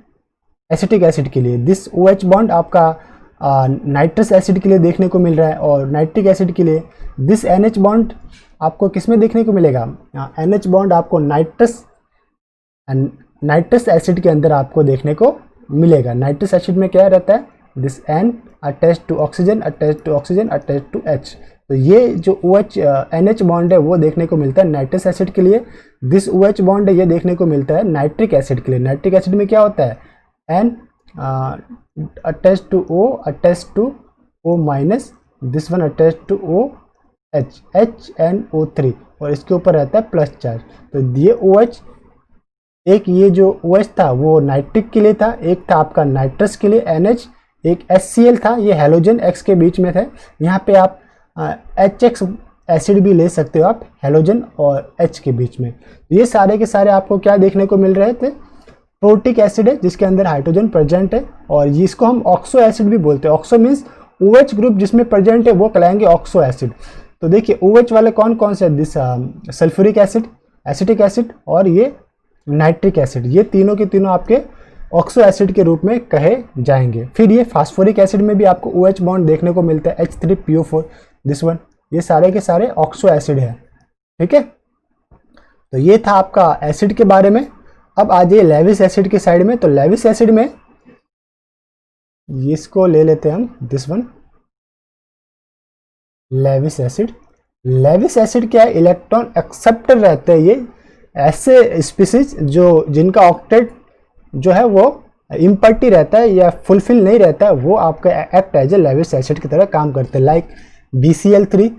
एसिटिक एसिड के लिए, दिस OH बॉन्ड आपका नाइट्रस एसिड के लिए देखने को मिल रहा है, और नाइट्रिक एसिड के लिए दिस NH बॉन्ड आपको किस में देखने को मिलेगा, NH बॉन्ड आपको नाइट्रस एसिड के अंदर आपको देखने को मिलेगा। नाइट्रस एसिड में क्या रहता है, this N attach to oxygen, attach to oxygen, attach to H। तो ये जो OH NH बॉन्ड है वो देखने को मिलता है नाइट्रस एसिड के लिए। दिस OH बॉन्ड है ये देखने को मिलता है नाइट्रिक एसिड के लिए। नाइट्रिक एसिड में क्या होता है, N attach to O, attach to O minus, this one attach to OH, HNO3, और इसके ऊपर रहता है प्लस चार्ज। तो ये OH, एक ये जो OH था वो नाइट्रिक के लिए था, एक था आपका नाइट्रस के लिए NH, एक HCl था, ये हेलोजन X के बीच में थे। यहाँ पे आप HX एसिड भी ले सकते हो आप, हेलोजन और H के बीच में। ये सारे के सारे आपको क्या देखने को मिल रहे थे, प्रोटिक एसिड है जिसके अंदर हाइड्रोजन प्रेजेंट है, और इसको हम ऑक्सो एसिड भी बोलते हैं। ऑक्सो मीन्स OH ग्रुप जिसमें प्रेजेंट है वो कहलाएंगे ऑक्सो एसिड। तो देखिए OH वाले कौन कौन से, this sulphuric acid, acetic acid और ये नाइट्रिक एसिड, ये तीनों के तीनों आपके ऑक्सो एसिड के रूप में कहे जाएंगे। फिर ये फास्फोरिक एसिड में भी आपको OH बॉन्ड देखने को मिलता है, H3PO4, दिस वन, ये सारे के सारे ऑक्सो एसिड है। ठीक है, तो ये था आपका एसिड के बारे में। अब आ जाइए लेविस एसिड के साइड में। तो लेविस एसिड में इसको ले लेते हैं हम, this one, Lewis acid. Lewis acid क्या है, इलेक्ट्रॉन एक्सेप्टर रहते हैं ये ऐसे स्पीसीज जो जिनका ऑक्टेट जो है वो इम्पर्टी रहता है या फुलफिल नहीं रहता है, वो आपका act as a Lewis acid की तरह काम करते हैं, लाइक BCl3,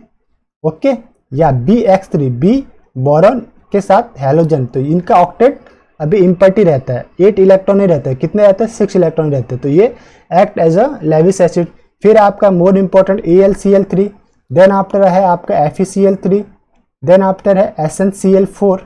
ओके, या BX3, बी बोरॉन के साथ हैलोजन। तो इनका ऑक्टेट अभी इम्पर्टी रहता है, 8 इलेक्ट्रॉन ही रहता है, कितने रहते हैं, 6 इलेक्ट्रॉन रहते हैं। तो ये act as a Lewis acid. फिर आपका more important AlCl3, then after है आपका FeCl3, देन आफ्टर है SnCl4,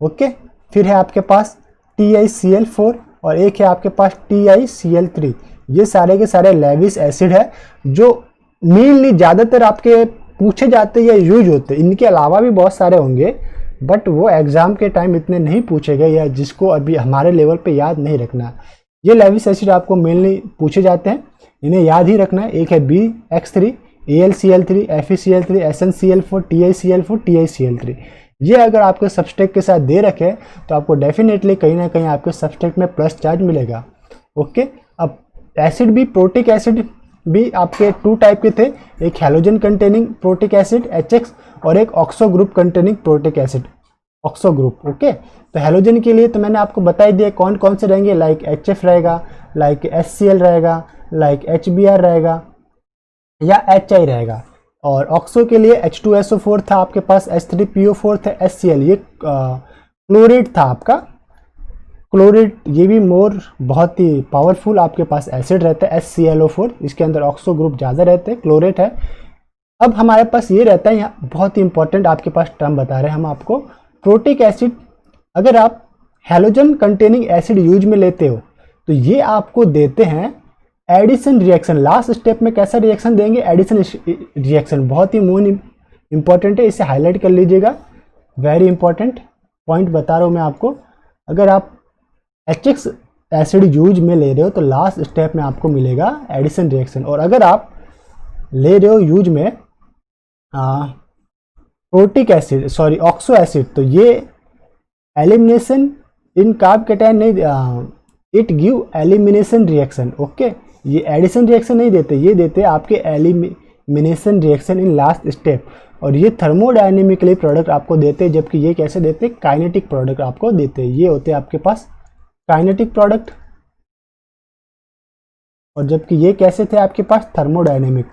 ओके। फिर है आपके पास TiCl4 और एक है आपके पास TiCl3। ये सारे के सारे लेविस एसिड है जो मेनली ज़्यादातर आपके पूछे जाते या यूज होते। इनके अलावा भी बहुत सारे होंगे बट वो एग्जाम के टाइम इतने नहीं पूछे गए या जिसको अभी हमारे लेवल पे याद नहीं रखना। ये लेविस एसिड आपको मेनली पूछे जाते हैं, इन्हें याद ही रखना है। एक है BX3, AlCl3, FeCl3, SnCl4, TiCl4, TiCl3। ये अगर आपके सब्सट्रैक्ट के साथ दे रखे तो आपको डेफिनेटली कहीं ना कहीं आपके सब्सट्रैक्ट में प्लस चार्ज मिलेगा, ओके। अब एसिड भी, प्रोटिक एसिड भी आपके 2 टाइप के थे, एक halogen containing protic acid HX और एक oxo group containing protic acid oxo group, okay. तो हैलोजन के लिए तो मैंने आपको बता ही दिया कौन कौन से रहेंगे, लाइक HF रहेगा, लाइक HCl रहेगा, लाइक HBr रहेगा या HI रहेगा। और ऑक्सो के लिए H2SO4 था आपके पास, H3PO4 था, HCl, ये क्लोरेट था आपका, क्लोरेट। ये भी मोर बहुत ही पावरफुल आपके पास एसिड रहता है, HClO4, इसके अंदर ऑक्सो ग्रुप ज़्यादा रहते हैं, क्लोरेट है। अब हमारे पास ये रहता है, यहाँ बहुत ही इंपॉर्टेंट आपके पास टर्म बता रहे हैं हम आपको, प्रोटिक एसिड। अगर आप हैलोजन कंटेनिंग एसिड यूज में लेते हो तो ये आपको देते हैं एडिशन रिएक्शन। लास्ट स्टेप में कैसा रिएक्शन देंगे, एडिशन रिएक्शन। बहुत ही मोर इंपॉर्टेंट है, इसे हाईलाइट कर लीजिएगा, वेरी इंपॉर्टेंट पॉइंट बता रहा हूँ मैं आपको। अगर आप HX एसिड यूज में ले रहे हो तो लास्ट स्टेप में आपको मिलेगा एडिशन रिएक्शन। और अगर आप ले रहे हो यूज में protic acid, sorry oxo acid, तो ये एलिमिनेशन इन कार्ब कैटायन नहीं, it give elimination reaction, okay. ये एडिशन रिएक्शन नहीं देते, ये देते आपके elimination reaction in last step. और ये थर्मोडायनेमिकली प्रोडक्ट आपको देते, जबकि ये कैसे देते, काइनेटिक प्रोडक्ट आपको देते। ये होते आपके पास काइनेटिक प्रोडक्ट, और जबकि ये कैसे थे आपके पास, थर्मोडायनेमिक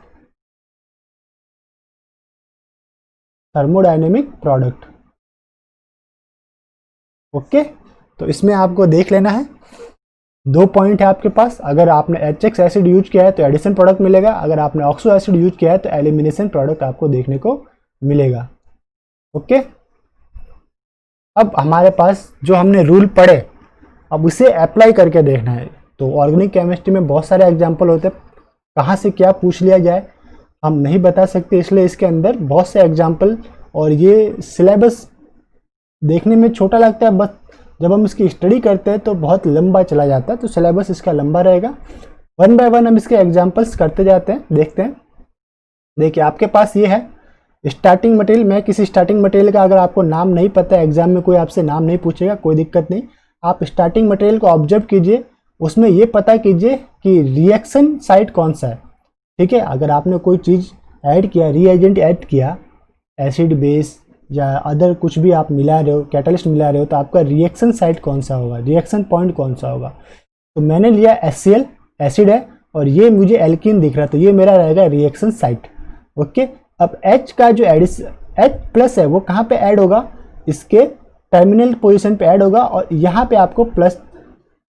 प्रोडक्ट, ओके। तो इसमें आपको देख लेना है, 2 पॉइंट है आपके पास। अगर आपने HX एसिड यूज किया है तो एडिशन प्रोडक्ट मिलेगा, अगर आपने ऑक्सो एसिड यूज किया है तो एलिमिनेशन प्रोडक्ट आपको देखने को मिलेगा, ओके। अब हमारे पास जो हमने रूल पढ़े, अब उसे अप्लाई करके देखना है। तो ऑर्गेनिक केमिस्ट्री में बहुत सारे एग्जाम्पल होते हैं, कहाँ से क्या पूछ लिया जाए हम नहीं बता सकते, इसलिए इसके अंदर बहुत से एग्जाम्पल। और ये सिलेबस देखने में छोटा लगता है, बस जब हम इसकी स्टडी करते हैं तो बहुत लंबा चला जाता है, तो सिलेबस इसका लंबा रहेगा। 1 बाय 1 हम इसके एग्जाम्पल्स करते जाते हैं, देखते हैं। देखिए आपके पास ये है स्टार्टिंग मटेरियल। मैं किसी स्टार्टिंग मटेरियल का अगर आपको नाम नहीं पता है, एग्जाम में कोई आपसे नाम नहीं पूछेगा, कोई दिक्कत नहीं। आप स्टार्टिंग मटेरियल को ऑब्जर्व कीजिए, उसमें ये पता कीजिए कि रिएक्शन साइट कौन सा है, ठीक है। अगर आपने कोई चीज़ ऐड किया, रीएजेंट ऐड किया, एसिड बेस या अदर कुछ भी आप मिला रहे हो, कैटलिस्ट मिला रहे हो, तो आपका रिएक्शन साइट कौन सा होगा, रिएक्शन पॉइंट कौन सा होगा। तो मैंने लिया HCl एसिड है और ये मुझे एल्कीन दिख रहा है, तो ये मेरा रहेगा रिएक्शन साइट, ओके। अब H का जो H प्लस है वो कहाँ पे ऐड होगा, इसके टर्मिनल पोजीशन पे ऐड होगा, और यहाँ पे आपको प्लस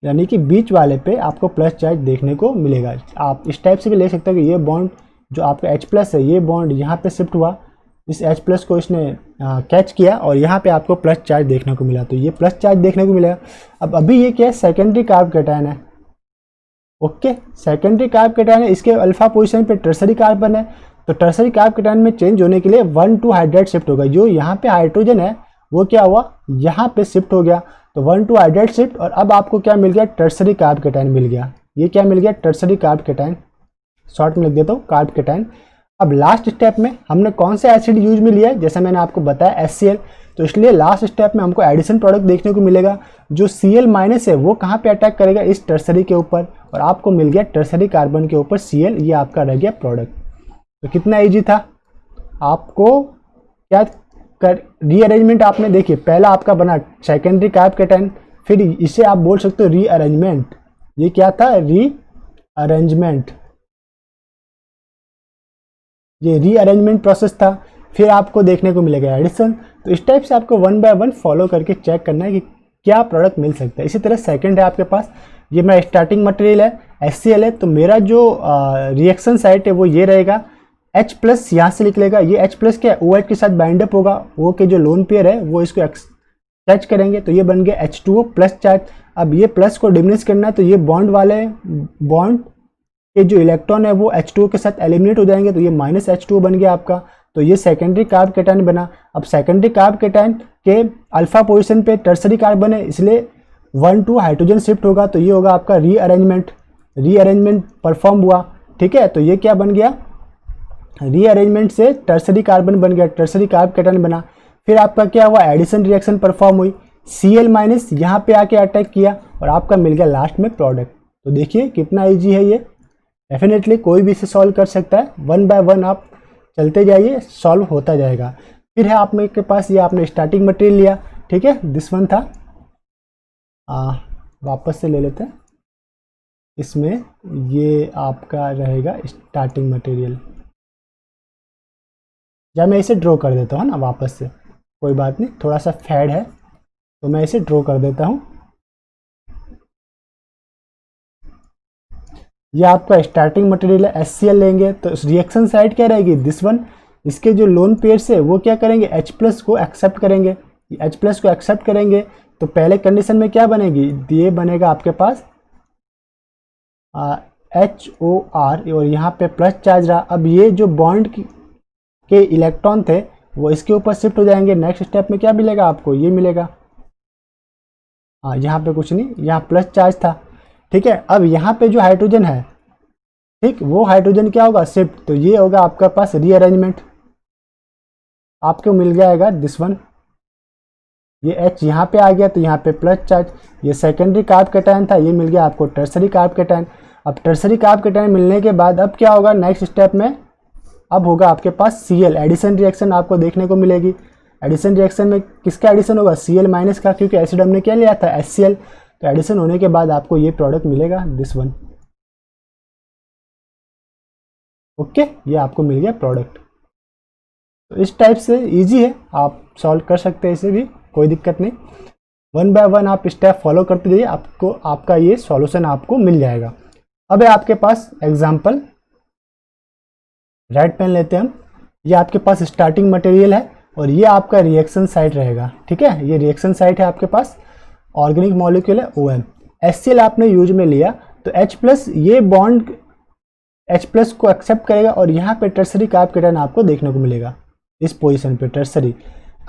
यानी कि बीच वाले पे आपको प्लस चार्ज देखने को मिलेगा। आप इस टाइप से भी ले सकते हो कि ये बॉन्ड जो आपका H+ है, ये बॉन्ड यहाँ पे शिफ्ट हुआ, इस H+ को इसने कैच किया और यहाँ पे आपको प्लस चार्ज देखने को मिला, तो ये प्लस चार्ज देखने को मिलेगा। अब अभी ये क्या है, सेकेंडरी कार्ब कैटायन है। ओके, सेकेंडरी कार्ब कैटायन है, इसके अल्फा पोजीशन पे टर्सरी कार्बन है, तो टर्सरी कार्ब कैटायन में चेंज होने के लिए 1,2 हाइड्राइड शिफ्ट होगा। जो यहाँ पे हाइड्रोजन है वो क्या हुआ, यहाँ पे शिफ्ट हो गया, तो 1,2 हाइड्राइड शिफ्ट, और अब आपको क्या मिल गया, टर्सरी कार्ब कैटायन मिल गया। ये क्या मिल गया, टर्सरी कार्ब कैटायन, शॉर्ट में लिख देता हूँ कार्ब कैटायन। अब लास्ट स्टेप में हमने कौन सा एसिड यूज में लिया है, जैसे मैंने आपको बताया HCl, तो इसलिए लास्ट स्टेप में हमको एडिशन प्रोडक्ट देखने को मिलेगा। जो Cl- है वो कहाँ पे अटैक करेगा, इस टर्सरी के ऊपर, और आपको मिल गया टर्सरी कार्बन के ऊपर Cl, ये आपका रह गया प्रोडक्ट। तो कितना ईजी था, आपको क्या कर रीअरेंजमेंट आपने देखिए, पहला आपका बना सेकेंडरी कार्ब कैटायन, फिर इसे आप बोल सकते हो रीअरेंजमेंट। ये क्या था, रीअरेंजमेंट, ये रीअरेंजमेंट प्रोसेस था। फिर आपको देखने को मिलेगा एडिशन। तो इस टाइप से आपको 1 बाय 1 फॉलो करके चेक करना है कि क्या प्रोडक्ट मिल सकता है। इसी तरह सेकंड है आपके पास, ये मेरा स्टार्टिंग मटेरियल है HCl है, तो मेरा जो रिएक्शन साइट है वो ये रहेगा, H+ यहाँ से निकलेगा, ये H+ क्या है, OH के साथ बाइंड अप होगा, O के जो लोन पेयर है वो इसको टच करेंगे, तो ये बन गया H2O प्लस चार्ज। अब ये प्लस को डिमिनिश करना है, तो ये बॉन्ड वाले बॉन्ड के जो इलेक्ट्रॉन है वो H2O के साथ एलिमिनेट हो जाएंगे, तो ये -H2O बन गया आपका। तो ये सेकेंडरी कार्ब कैटायन बना। अब सेकेंडरी कार्ब कैटायन के अल्फा पोजीशन पे टर्सरी कार्बन है, इसलिए 1,2 हाइड्रोजन शिफ्ट होगा, तो ये होगा आपका रीअरेंजमेंट परफॉर्म हुआ। ठीक है, तो ये क्या बन गया, रीअरेंजमेंट से टर्सरी कार्बन बन गया, टर्सरी कार्ब कैटायन बना। फिर आपका क्या हुआ, एडिशन रिएक्शन परफॉर्म हुई, Cl- यहाँ पे आके अटैक किया और आपका मिल गया लास्ट में प्रोडक्ट। तो देखिए कितना ईजी है ये, डेफिनेटली कोई भी इसे सॉल्व कर सकता है। 1 बाय 1 आप चलते जाइए, सॉल्व होता जाएगा। फिर है आप के पास, ये आपने स्टार्टिंग मटेरियल लिया, ठीक है, दिस वन था, वापस से ले लेते हैं, इसमें ये आपका रहेगा स्टार्टिंग मटेरियल, या मैं इसे ड्रॉ कर देता हूँ ना वापस से, कोई बात नहीं, थोड़ा सा फेड है तो मैं इसे ड्रॉ कर देता हूँ। ये आपका स्टार्टिंग मटेरियल है, HCl लेंगे तो रिएक्शन साइड क्या रहेगी, दिस वन, इसके जो लोन पेयर्स है वो क्या करेंगे, H+ को एक्सेप्ट करेंगे, H+ को एक्सेप्ट करेंगे, तो पहले कंडीशन में क्या बनेगी, ये बनेगा आपके पास HOR, और यहाँ पे प्लस चार्ज रहा। अब ये जो बॉन्ड के इलेक्ट्रॉन थे वो इसके ऊपर शिफ्ट हो जाएंगे। नेक्स्ट स्टेप में क्या मिलेगा आपको, ये मिलेगा, यहाँ पे कुछ नहीं, यहाँ प्लस चार्ज था। ठीक है, अब यहाँ पे जो हाइड्रोजन है, ठीक, वो हाइड्रोजन क्या होगा, शिफ्ट, तो ये होगा आपका पास रीअरेंजमेंट, आपको मिल जाएगा दिस वन, ये H यहाँ पे आ गया तो यहाँ पे प्लस चार्ज, ये सेकेंडरी कार्ब कैटायन था, ये मिल गया आपको टर्सरी कार्ब कैटायन। अब टर्सरी कार्ब कैटायन मिलने के बाद अब क्या होगा नेक्स्ट स्टेप में, अब होगा आपके पास Cl, एडिशन रिएक्शन आपको देखने को मिलेगी। एडिशन रिएक्शन में किसका एडिशन होगा, Cl- का, क्योंकि एसिड हमने क्या लिया था, HCl, तो एडिशन होने के बाद आपको ये प्रोडक्ट मिलेगा दिस वन। ओके, ये आपको मिल गया प्रोडक्ट। तो इस टाइप से इजी है, आप सॉल्व कर सकते हैं इसे भी, कोई दिक्कत नहीं। 1 बाय 1 आप स्टेप फॉलो करते जाइए, आपको आपका ये सॉल्यूशन आपको मिल जाएगा। अब है आपके पास एग्जांपल, रेड पेन लेते हैं हम, ये आपके पास स्टार्टिंग मटेरियल है और ये आपका रिएक्शन साइट रहेगा। ठीक है, ये रिएक्शन साइट है आपके पास, ऑर्गेनिक मॉलिक्यूल है OM, HCl आपने यूज में लिया, तो H+ ये बॉन्ड H+ को एक्सेप्ट करेगा और यहाँ पे टर्सरी कार्ब कैटायन आपको देखने को मिलेगा इस पोजीशन पे टर्सरी।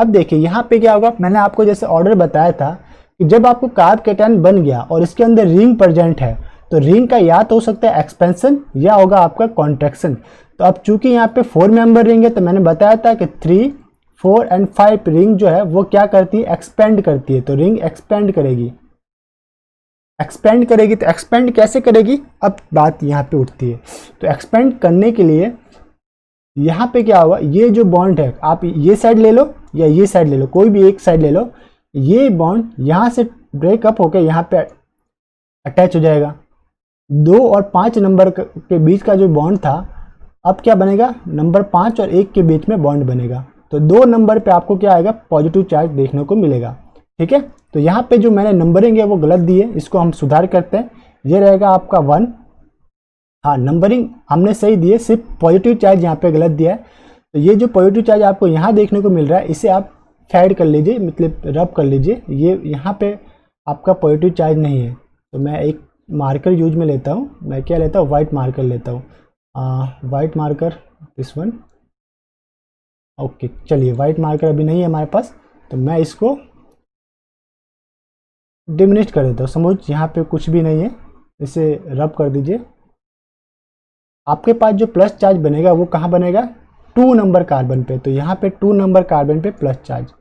अब देखिए यहाँ पे क्या होगा, मैंने आपको जैसे ऑर्डर बताया था कि जब आपको कार्ब कैटायन बन गया और इसके अंदर रिंग प्रेजेंट है, तो रिंग का या तो हो सकता है एक्सपेंशन या होगा आपका कॉन्ट्रैक्शन। तो अब चूंकि यहाँ पे 4 मेंबर रिंग है, तो मैंने बताया था कि 3, 4 एंड 5 रिंग जो है वो क्या करती है, एक्सपेंड करती है, तो रिंग एक्सपेंड करेगी, तो एक्सपेंड कैसे करेगी, अब बात यहाँ पे उठती है। तो एक्सपेंड करने के लिए यहाँ पे क्या होगा, ये जो बॉन्ड है, आप ये साइड ले लो या ये साइड ले लो, कोई भी एक साइड ले लो, ये बॉन्ड यहाँ से ब्रेकअप होकर यहाँ पे अटैच हो जाएगा। 2 और 5 नंबर के बीच का जो बॉन्ड था, अब क्या बनेगा, नंबर 5 और 1 के बीच में बॉन्ड बनेगा, तो 2 नंबर पे आपको क्या आएगा, पॉजिटिव चार्ज देखने को मिलेगा। ठीक है, तो यहाँ पे जो मैंने नंबरिंग है वो गलत दी है, इसको हम सुधार करते हैं। ये रहेगा आपका 1। हाँ, नंबरिंग हमने सही दी है, सिर्फ पॉजिटिव चार्ज यहाँ पे गलत दिया है। तो ये जो पॉजिटिव चार्ज आपको यहाँ देखने को मिल रहा है, इसे आप फेड कर लीजिए, मतलब रब कर लीजिए। ये यहाँ पे आपका पॉजिटिव चार्ज नहीं है। तो मैं एक मार्कर यूज में लेता हूँ, मैं क्या लेता हूँ, वाइट मार्कर लेता हूँ। White marker, this one. Okay, चलिए, वाइट मार्कर अभी नहीं है हमारे पास, तो मैं इसको डिमिनिश कर देता हूँ। समझ यहाँ पे कुछ भी नहीं है, इसे रब कर दीजिए। आपके पास जो प्लस चार्ज बनेगा वो कहाँ बनेगा, 2 नंबर कार्बन पे। तो यहाँ पे 2 नंबर कार्बन पे प्लस चार्ज।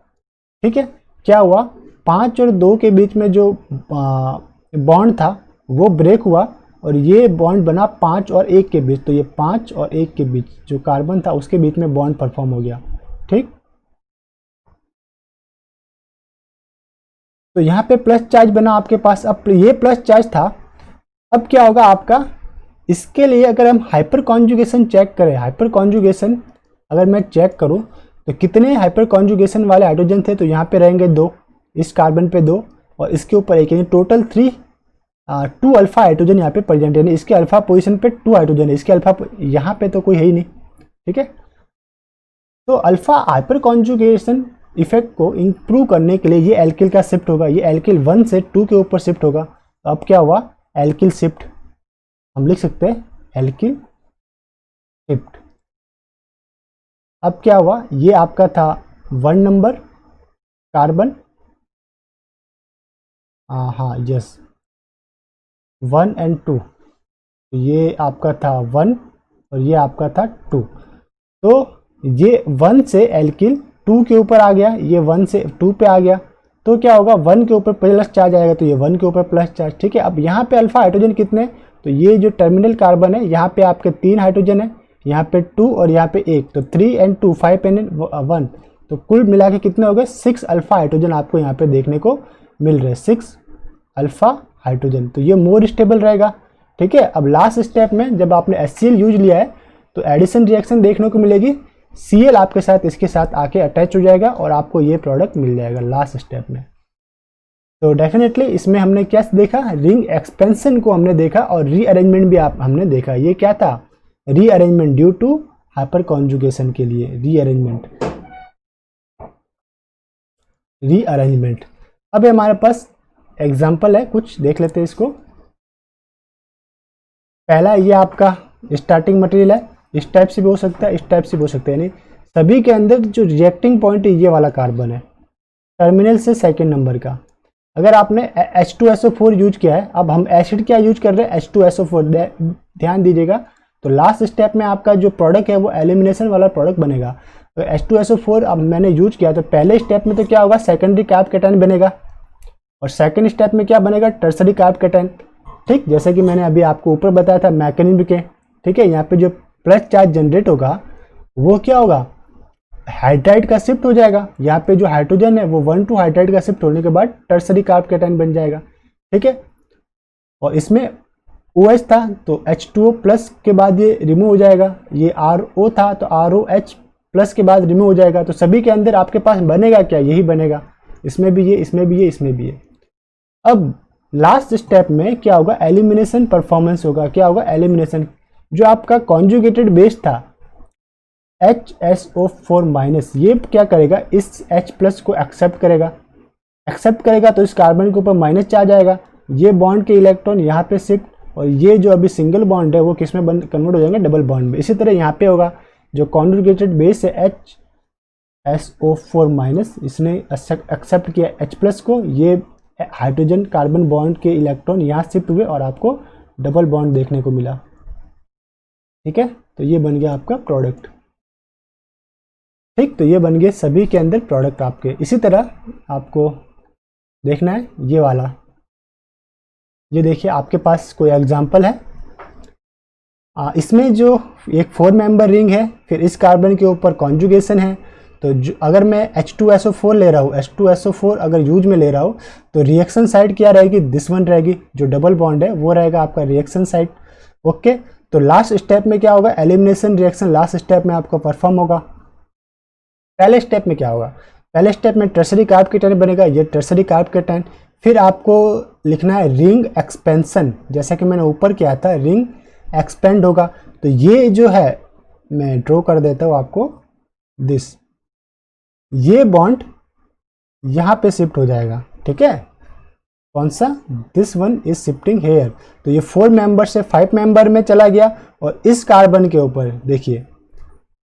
ठीक है, क्या हुआ, 5 और 2 के बीच में जो बॉन्ड था वो ब्रेक हुआ और ये बॉन्ड बना 5 और 1 के बीच। तो ये 5 और 1 के बीच जो कार्बन था उसके बीच में बॉन्ड परफॉर्म हो गया। ठीक, तो यहाँ पे प्लस चार्ज बना आपके पास। अब ये प्लस चार्ज था, अब क्या होगा आपका, इसके लिए अगर हम हाइपर कॉन्जुगेशन चेक करें, हाइपर कॉन्जुगेशन अगर मैं चेक करूं तो कितने हाइपर कॉन्जुगेशन वाले हाइड्रोजन थे, तो यहाँ पे रहेंगे 2, इस कार्बन पे 2 और इसके ऊपर 1, यानी टोटल 2 अल्फा हाइड्रोजन यहाँ पे प्रेजेंट है। यानी इसके अल्फा पोजीशन पे 2 हाइड्रोजन है, इसके अल्फा यहाँ पे तो कोई है ही नहीं। ठीक है, तो अल्फा हाइपर कॉन्जुगेशन इफेक्ट को इंप्रूव करने के लिए ये एल्किल का शिफ्ट होगा, ये एल्किल 1 से 2 के ऊपर शिफ्ट होगा। तो अब क्या हुआ, एल्किल शिफ्ट, हम लिख सकते हैं एल्किल शिफ्ट। अब क्या हुआ, ये आपका था 1 नंबर कार्बन, हाँ यस, 1 और 2, ये आपका था 1 और ये आपका था 2। तो ये 1 से एल्किल 2 के ऊपर आ गया, ये 1 से 2 पे आ गया। तो क्या होगा, 1 के ऊपर प्लस चार्ज आएगा, तो ये 1 के ऊपर प्लस चार्ज। ठीक है, अब यहाँ पे अल्फा हाइड्रोजन कितने, तो ये जो टर्मिनल कार्बन है यहाँ पे आपके 3 हाइड्रोजन है, यहाँ पे 2 और यहाँ पे 1, तो 3 और 2 5 और 1, तो कुल मिला के कितने हो गए, 6 अल्फा हाइड्रोजन आपको यहाँ पे देखने को मिल रहे हैं, 6 अल्फा हाइड्रोजन। तो ये मोर स्टेबल रहेगा। ठीक है, अब लास्ट स्टेप में जब आपने HCl यूज लिया है तो एडिशन रिएक्शन देखने को मिलेगी, Cl आपके साथ इसके साथ आके अटैच हो जाएगा और आपको ये प्रोडक्ट मिल जाएगा लास्ट स्टेप में। तो डेफिनेटली इसमें हमने क्या देखा, रिंग एक्सपेंशन को हमने देखा और रीअरेंजमेंट भी हमने देखा। ये क्या था, rearrangement due to hyperconjugation के लिए, रीअरेंजमेंट। अब हमारे पास एग्जाम्पल है, कुछ देख लेते हैं इसको। पहला ये आपका स्टार्टिंग मटेरियल है, इस टाइप से भी हो सकता है, इस टाइप से भी हो सकता है, यानी सभी के अंदर जो रिएक्टिंग पॉइंट है ये वाला कार्बन है, टर्मिनल से सेकंड नंबर का। अगर आपने H2SO4 यूज किया है, अब हम एसिड क्या यूज कर रहे हैं, H2SO4, ध्यान दीजिएगा। तो लास्ट स्टेप में आपका जो प्रोडक्ट है वो एलिमिनेशन वाला प्रोडक्ट बनेगा। तो H2SO4 अब मैंने यूज किया, तो पहले स्टेप में तो क्या होगा, सेकेंडरी कार्ब कैटायन बनेगा और सेकेंड स्टेप में क्या बनेगा, टर्सरी कार्ब कैटायन। ठीक, जैसे कि मैंने अभी आपको ऊपर बताया था मैकेनिज्म के। ठीक है, यहाँ पे जो प्लस चार्ज जनरेट होगा वो क्या होगा, हाइड्राइड का शिफ्ट हो जाएगा। यहाँ पे जो हाइड्रोजन है वो 1 to हाइड्राइड का शिफ्ट होने के बाद टर्सरी कार्ब कैटायन बन जाएगा। ठीक है, और इसमें OH था तो H2O प्लस के बाद ये रिमूव हो जाएगा, ये RO था तो ROH प्लस के बाद रिमूव हो जाएगा। तो सभी के अंदर आपके पास बनेगा क्या, यही बनेगा, इसमें भी ये, इसमें भी ये, इसमें भी ये। अब लास्ट स्टेप में क्या होगा, एलिमिनेशन परफॉर्मेंस होगा। क्या होगा, एलिमिनेशन। जो आपका कॉन्जुगेटेड बेस था HSO4 माइनस, ये क्या करेगा, इस H प्लस को एक्सेप्ट करेगा तो इस कार्बन के ऊपर माइनस चार्ज आएगा, ये बॉन्ड के इलेक्ट्रॉन यहाँ पे शिफ्ट, और ये जो अभी सिंगल बॉन्ड है वो किस में कन्वर्ट हो जाएंगे, डबल बॉन्ड में। इसी तरह यहाँ पे होगा, जो कॉन्जुगेटेड बेस है HSO4 माइनस, इसने एक्सेप्ट किया H प्लस को, ये हाइड्रोजन कार्बन बॉन्ड के इलेक्ट्रॉन यहाँ शिफ्ट हुए और आपको डबल बॉन्ड देखने को मिला। ठीक है, तो ये बन गया आपका प्रोडक्ट। ठीक, तो ये बन गए सभी के अंदर प्रोडक्ट आपके। इसी तरह आपको देखना है ये वाला, ये देखिए आपके पास कोई एग्जांपल है। इसमें जो एक 4 मेंबर रिंग है, फिर इस कार्बन के ऊपर कॉन्जुगेशन है। तो अगर मैं H2SO4 ले रहा हूँ, H2SO4 अगर यूज में ले रहा हूँ तो रिएक्शन साइड क्या रहेगी, दिस वन रहेगी, जो डबल बॉन्ड है वो रहेगा आपका रिएक्शन साइड। ओके, तो लास्ट स्टेप में क्या होगा, एलिमिनेशन रिएक्शन लास्ट स्टेप में आपका परफॉर्म होगा। पहले स्टेप में क्या होगा, पहले स्टेप में टर्सरी कार्ब केटायन बनेगा, ये टर्सरी कार्ब केटायन। फिर आपको लिखना है रिंग एक्सपेंशन, जैसा कि मैंने ऊपर किया था, रिंग एक्सपेंड होगा। तो ये जो है मैं ड्रॉ कर देता हूँ आपको, दिस, ये बॉन्ड यहाँ पे शिफ्ट हो जाएगा, ठीक है। कौन सा, this one is shifting here. तो ये 4 मेंबर से 5 मेंबर में चला गया, और इस कार्बन के ऊपर देखिए,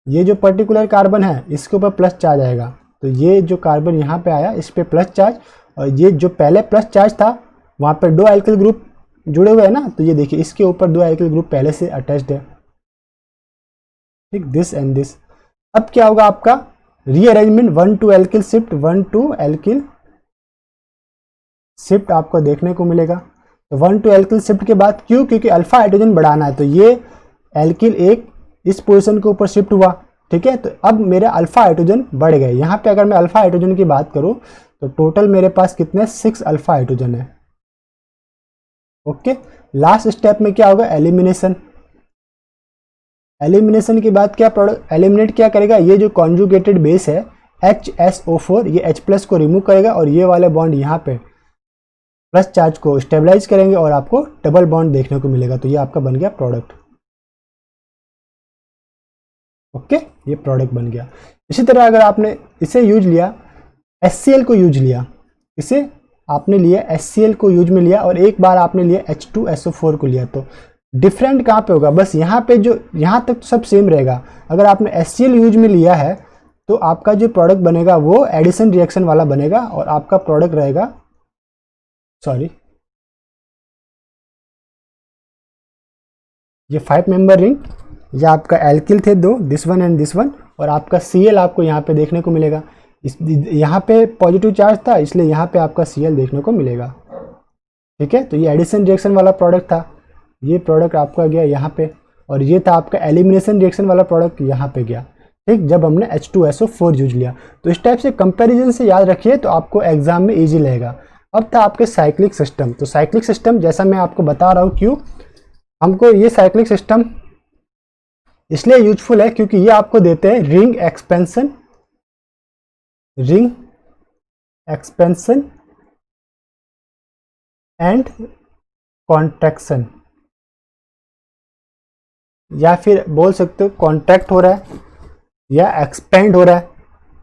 ये जो पर्टिकुलर कार्बन है इसके ऊपर प्लस चार्ज आएगा। तो ये जो कार्बन यहाँ पे आया इस पे प्लस चार्ज, और ये जो पहले प्लस चार्ज था वहाँ पे 2 एल्किल ग्रुप जुड़े हुए हैं ना, तो ये देखिए इसके ऊपर 2 एल्किल ग्रुप पहले से अटैच्ड है, ठीक, दिस एंड दिस। अब क्या होगा आपका rearrangement, 1 to alkyl shift, 1 to alkyl shift आपको देखने को मिलेगा। तो 1 to एल्किल शिफ्ट के बाद क्यों, क्योंकि अल्फा हाइड्रोजन बढ़ाना है, तो ये एल्किल एक इस पोजीशन के ऊपर शिफ्ट हुआ, ठीक है। तो अब मेरे अल्फा हाइड्रोजन बढ़ गए। यहाँ पे अगर मैं अल्फा हाइड्रोजन की बात करूँ तो टोटल मेरे पास कितने, 6 अल्फा हाइड्रोजन है, ओके। लास्ट स्टेप में क्या होगा, एलिमिनेशन। एलिमिनेशन के बाद क्या प्रोडक्ट एलिमिनेट क्या करेगा, ये जो कॉन्जुगेटेड बेस है HSO4, ये H+ को रिमूव करेगा, और ये वाले बॉन्ड यहाँ पे प्लस चार्ज को स्टेबलाइज करेंगे, और आपको डबल बॉन्ड देखने को मिलेगा। तो ये आपका बन गया प्रोडक्ट, ओके, ये प्रोडक्ट बन गया। इसी तरह अगर आपने इसे यूज लिया, HCl को यूज लिया, इसे आपने लिया HCl को यूज में लिया, और एक बार आपने लिया H2SO4 को लिया, तो डिफरेंट कहाँ पे होगा, बस यहाँ पे जो यहाँ तक तो सब सेम रहेगा। अगर आपने HCl यूज में लिया है तो आपका जो प्रोडक्ट बनेगा वो एडिशन रिएक्शन वाला बनेगा, और आपका प्रोडक्ट रहेगा, सॉरी, ये 5 मेंबर रिंग, ये आपका एल्किल थे 2, this one and this one, और आपका Cl आपको यहाँ पे देखने को मिलेगा। इस यहाँ पे पॉजिटिव चार्ज था इसलिए यहाँ पे आपका Cl देखने को मिलेगा, ठीक है। तो ये एडिशन रिएक्शन वाला प्रोडक्ट था, ये प्रोडक्ट आपका गया यहाँ पे, और ये था आपका एलिमिनेशन रिएक्शन वाला प्रोडक्ट यहाँ पे गया, ठीक, जब हमने H2SO4 यूज लिया। तो इस टाइप से कंपैरिजन से याद रखिए तो आपको एग्जाम में इजी लगेगा। अब था आपके साइक्लिक सिस्टम। तो साइक्लिक सिस्टम जैसा मैं आपको बता रहा हूँ, क्यों हमको ये साइक्लिक सिस्टम इसलिए यूजफुल है क्योंकि ये आपको देते हैं ring expansion, ring expansion and contraction, या फिर बोल सकते हो कॉन्ट्रैक्ट हो रहा है या एक्सपेंड हो रहा है,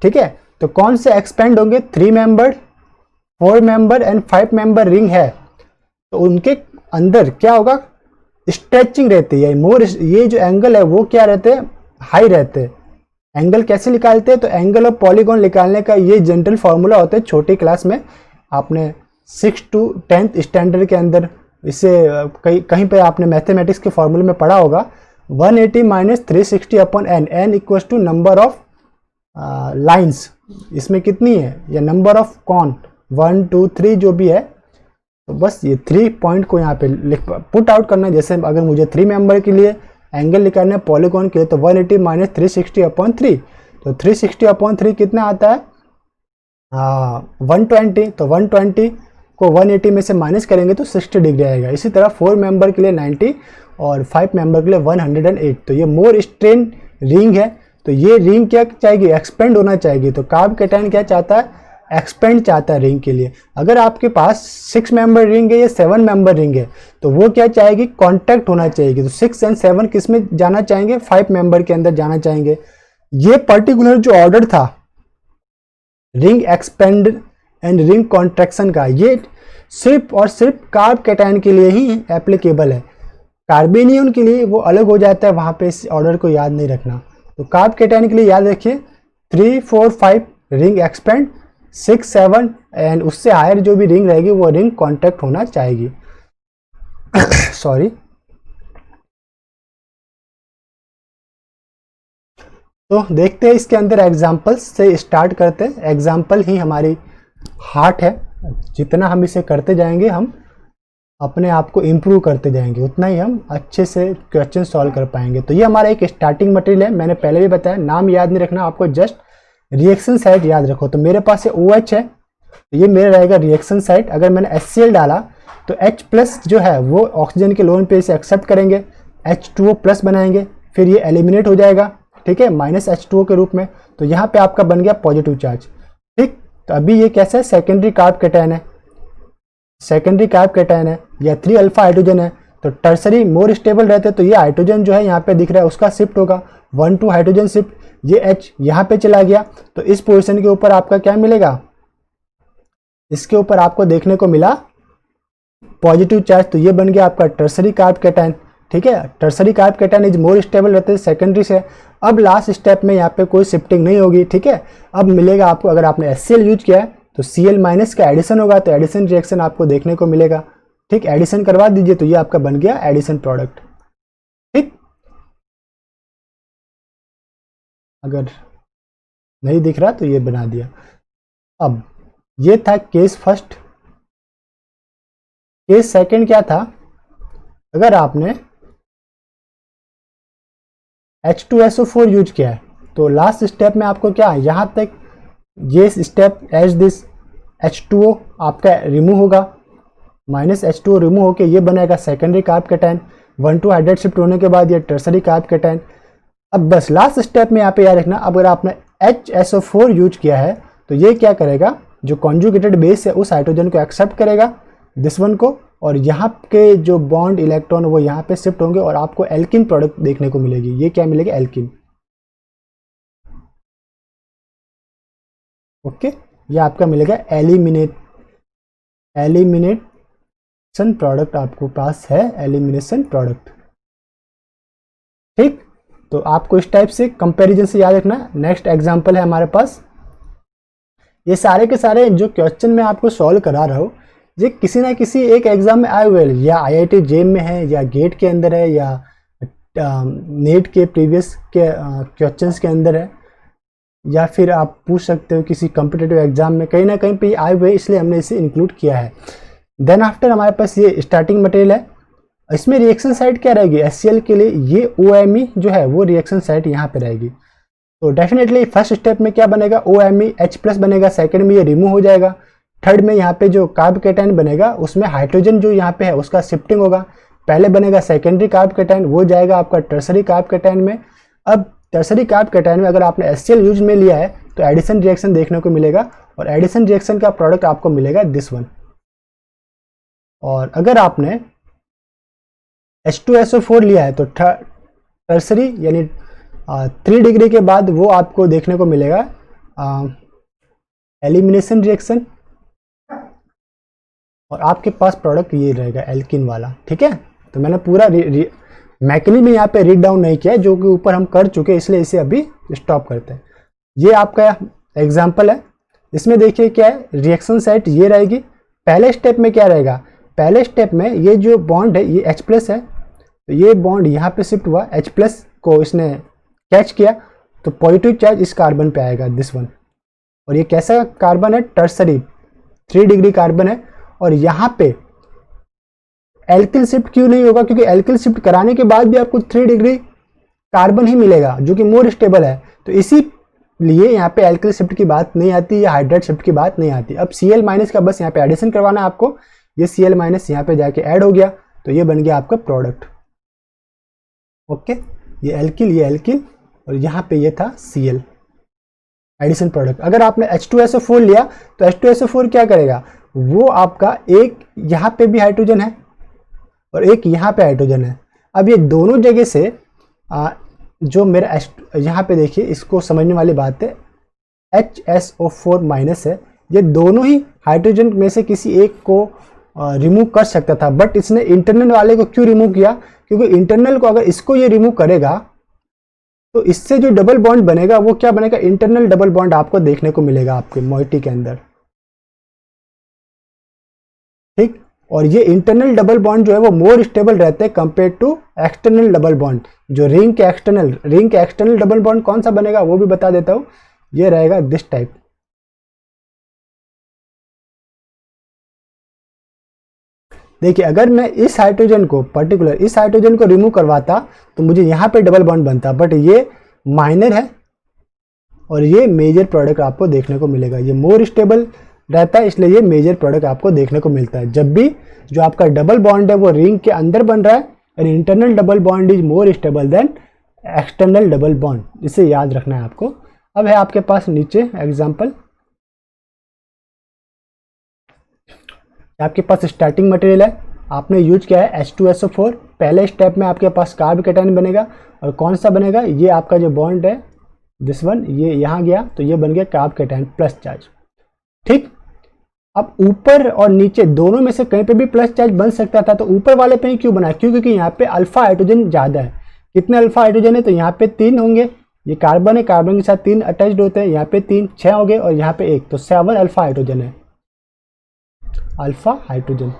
ठीक है। तो कौन से एक्सपेंड होंगे, 3 member, 4 member and 5 member ring है, तो उनके अंदर क्या होगा, स्ट्रेचिंग रहती है मोर, ये जो एंगल है वो क्या रहते हैं, हाई रहते हैं। एंगल कैसे निकालते हैं, तो एंगल ऑफ पॉलीगॉन निकालने का ये जनरल फॉर्मूला होता है, छोटी क्लास में आपने 6 to 10th स्टैंडर्ड के अंदर इसे कहीं पे आपने मैथमेटिक्स के फॉर्मूले में पढ़ा होगा, 180 - 360 upon n, n equals to number of lines, इसमें कितनी है, या नंबर ऑफ कॉन, 1 2 3 जो भी है। तो बस ये 3 पॉइंट को यहाँ पे पुट आउट करना है। जैसे अगर मुझे 3 मेंबर के लिए एंगल निकालना है पॉलीगॉन के लिए, तो 180 - 360 अपॉन 3, तो 360 अपॉन 3 कितना आता है, 120। तो 120 को 180 में से माइनस करेंगे तो 60 डिग्री आएगा। इसी तरह 4 मेंबर के लिए 90 और 5 मेंबर के लिए 108। तो ये मोर स्ट्रेन रिंग है, तो ये रिंग क्या चाहेगी, एक्सपेंड होना चाहेगी। तो कार्ब कैटायन क्या चाहता है, एक्सपेंड चाहता है रिंग के लिए। अगर आपके पास 6 मेंबर रिंग है या 7 मेंबर रिंग है तो वो क्या चाहेगी, कॉन्टैक्ट होना चाहेगी। तो 6 और 7 किस में जाना चाहेंगे, 5 मेंबर के अंदर जाना चाहेंगे। ये पर्टिकुलर जो ऑर्डर था ring expand and ring contraction का, ये सिर्फ और सिर्फ कार्ब कैटायन के लिए ही एप्लीकेबल है। कार्बेनियन के लिए वो अलग हो जाता है, वहां पे इस ऑर्डर को याद नहीं रखना। तो कार्ब कैटायन के लिए याद रखिए 3 4 5 रिंग एक्सपेंड, 6 7 एंड उससे हायर जो भी रिंग रहेगी वो रिंग कॉन्टैक्ट होना चाहेगी। सॉरी। तो देखते हैं इसके अंदर एग्जाम्पल्स से स्टार्ट करते हैं। एग्जाम्पल ही हमारी हार्ट है, जितना हम इसे करते जाएंगे हम अपने आप को इम्प्रूव करते जाएंगे, उतना ही हम अच्छे से क्वेश्चन सॉल्व कर पाएंगे। तो ये हमारा एक स्टार्टिंग मटेरियल है, मैंने पहले भी बताया, नाम याद नहीं रखना आपको, जस्ट रिएक्शन साइट याद रखो। तो मेरे पास OH है, तो ये मेरा रहेगा रिएक्शन साइट। अगर मैंने HCl डाला तो H+ जो है वो ऑक्सीजन के लोन पे इसे एक्सेप्ट करेंगे, H2O+ बनाएंगे, फिर ये एलिमिनेट हो जाएगा, ठीक है, -H2O के रूप में। तो यहाँ पे आपका बन गया पॉजिटिव चार्ज। तो अभी ये कैसा है, सेकेंडरी कार्ब कैटायन है, सेकेंडरी कार्ब कैटायन है या 3 अल्फा हाइड्रोजन है। तो टर्सरी मोर स्टेबल रहते हैं, तो ये हाइड्रोजन जो है यहाँ पे दिख रहा है उसका शिफ्ट होगा 1 2 हाइड्रोजन शिफ्ट, ये H यहाँ पे चला गया, तो इस पोजीशन के ऊपर आपका क्या मिलेगा, इसके ऊपर आपको देखने को मिला पॉजिटिव चार्ज, तो ये बन गया आपका टर्सरी कार्ब कैटायन। ठीक है, tertiary carb cation is more stable रहते हैं सेकेंडरी से। अब लास्ट स्टेप में यहाँ पे कोई शिफ्टिंग नहीं होगी। ठीक है, अब मिलेगा आपको, अगर आपने HCl यूज किया है तो Cl माइनस का एडिशन होगा, तो एडिशन रिएक्शन आपको देखने को मिलेगा। ठीक, एडिशन करवा दीजिए तो ये आपका बन गया एडिशन प्रोडक्ट। ठीक, अगर नहीं दिख रहा तो ये बना दिया। अब ये था केस फर्स्ट। केस सेकंड क्या था, अगर आपने H2SO4 यूज किया है तो लास्ट स्टेप में आपको क्या है, यहाँ तक ये स्टेप एज दिस H2O आपका रिमूव होगा, माइनस H2O रिमूव होके ये बनेगा secondary carb cation, 1 2 hydrate shift होने के बाद ये टर्सरी कार्ब कैटायन। अब बस लास्ट स्टेप में यहाँ पे याद रखना, अगर आपने HSO4 यूज किया है तो ये क्या करेगा, जो कॉन्जुगेटेड बेस है उस हाइड्रोजन को एक्सेप्ट करेगा दिस वन को, और यहाँ के जो बॉन्ड इलेक्ट्रॉन वो यहाँ पे शिफ्ट होंगे और आपको एल्किन प्रोडक्ट देखने को मिलेगी। ये क्या मिलेगा, एल्किन। ओके, ये आपका मिलेगा एलिमिनेशन प्रोडक्ट, आपको पास है एलिमिनेशन प्रोडक्ट। ठीक, तो आपको इस टाइप से कंपैरिजन से याद रखना। नेक्स्ट एग्जांपल है हमारे पास, ये सारे के सारे जो क्वेश्चन मैं आपको सॉल्व करा रहा हूँ ये किसी ना किसी एक एग्जाम में आए हुए, या IIT जेम में है, या गेट के अंदर है, या नेट के प्रीवियस के क्वेश्चंस के अंदर है, या फिर आप पूछ सकते हो किसी कॉम्पिटिटिव एग्जाम में, कहीं ना कहीं पे आए हुए, इसलिए हमने इसे इंक्लूड किया है। देन आफ्टर हमारे पास ये स्टार्टिंग मटेरियल है, इसमें रिएक्शन साइट क्या रहेगी HCl के लिए, ये OMe जो है वो रिएक्शन साइट यहाँ पे रहेगी। तो डेफिनेटली फर्स्ट स्टेप में क्या बनेगा, OMe H+ बनेगा, सेकंड में ये रिमूव हो जाएगा, थर्ड में यहाँ पे जो कार्ब कैटायन बनेगा उसमें हाइड्रोजन जो यहाँ पे है उसका शिफ्टिंग होगा, पहले बनेगा सेकेंडरी कार्ब कैटायन, वो जाएगा आपका टर्सरी कार्ब कैटायन में। अब टर्सरी कार्ब कैटायन में अगर आपने HCl यूज में लिया है तो एडिशन रिएक्शन देखने को मिलेगा, और एडिशन रिएक्शन का प्रोडक्ट आपको मिलेगा दिस वन। और अगर आपने H2SO4 लिया है तो टर्सरी यानी 3 डिग्री के बाद वो आपको देखने को मिलेगा एलिमिनेशन रिएक्शन, और आपके पास प्रोडक्ट ये रहेगा एल्किन वाला। ठीक है, तो मैंने पूरा मैकेनिज्म में यहाँ पे रीड डाउन नहीं किया है, जो कि ऊपर हम कर चुके हैं, इसलिए इसे अभी स्टॉप करते हैं। ये आपका एग्जाम्पल है, इसमें देखिए क्या है, रिएक्शन साइट ये रहेगी। पहले स्टेप में क्या रहेगा, पहले स्टेप में ये जो बॉन्ड है ये H+ है, तो ये बॉन्ड यहाँ पे शिफ्ट हुआ, H+ को इसने कैच किया, तो पॉजिटिव चार्ज इस कार्बन पे आएगा दिस वन, और ये कैसा कार्बन है, टर्सरी 3 डिग्री कार्बन है। और यहाँ पे एल्किल शिफ्ट क्यों नहीं होगा, क्योंकि एल्किल शिफ्ट कराने के बाद भी आपको 3 डिग्री कार्बन ही मिलेगा जो कि मोर स्टेबल है, तो इसीलिए यहाँ पे एल्किल शिफ्ट की बात नहीं आती या हाइड्रेट शिफ्ट की बात नहीं आती। अब Cl- का बस यहाँ पे एडिशन करवाना है आपको, ये Cl- यहाँ पे जाके ऐड हो गया, तो ये बन गया आपका प्रोडक्ट। ओके, ये एल्किल और यहाँ पे ये था Cl एडिशन प्रोडक्ट। अगर आपने H2SO4 लिया तो H2SO4 क्या करेगा, वो आपका एक यहाँ पे भी हाइड्रोजन है और एक यहाँ पे हाइड्रोजन है। अब ये दोनों जगह से जो मेरा यहाँ पे देखिए, इसको समझने वाली बात है, HSO4- है, ये दोनों ही हाइड्रोजन में से किसी एक को रिमूव कर सकता था, बट इसने इंटरनल वाले को क्यों रिमूव किया, क्योंकि इंटरनल को अगर इसको ये रिमूव करेगा तो इससे जो डबल बॉन्ड बनेगा वो क्या बनेगा, इंटरनल डबल बॉन्ड आपको देखने को मिलेगा आपके मोइटी के अंदर। ठीक, और ये इंटरनल डबल बॉन्ड जो है वो मोर स्टेबल रहते हैं compare to external double bond. जो रिंग के एक्सटर्नल डबल बॉन्ड कौन सा बनेगा वो भी बता देता हूं, ये रहेगा दिस टाइप। देखिए, अगर मैं इस हाइड्रोजन को पर्टिकुलर इस हाइड्रोजन को रिमूव करवाता तो मुझे यहाँ पे डबल बॉन्ड बनता, बट ये माइनर है और ये मेजर प्रोडक्ट आपको देखने को मिलेगा। ये मोर स्टेबल रहता है, इसलिए ये मेजर प्रोडक्ट आपको देखने को मिलता है। जब भी जो आपका डबल बॉन्ड है वो रिंग के अंदर बन रहा है, और internal double bond is more stable then external double bond, इसे याद रखना है आपको। अब है आपके पास नीचे एग्जाम्पल, आपके पास स्टार्टिंग मटेरियल है, आपने यूज किया है H2SO4, पहले स्टेप में आपके पास कार्ब कैटायन बनेगा, और कौन सा बनेगा, ये आपका जो बॉन्ड है दिस वन, ये यहाँ गया तो ये बन गया कार्ब कैटायन प्लस चार्ज। ठीक, अब ऊपर और नीचे दोनों में से कहीं पे भी प्लस चार्ज बन सकता था, तो ऊपर वाले पे ही क्यों बना, क्यों, क्योंकि यहाँ पे अल्फा हाइड्रोजन ज़्यादा है। कितने अल्फा हाइड्रोजन है, तो यहाँ पे 3 होंगे, ये कार्बन है, कार्बन के साथ 3 अटैच्ड होते हैं, यहाँ पे 3, 6 हो गए, और यहाँ पे 1, तो 7 अल्फा हाइड्रोजन है, अल्फा हाइड्रोजन।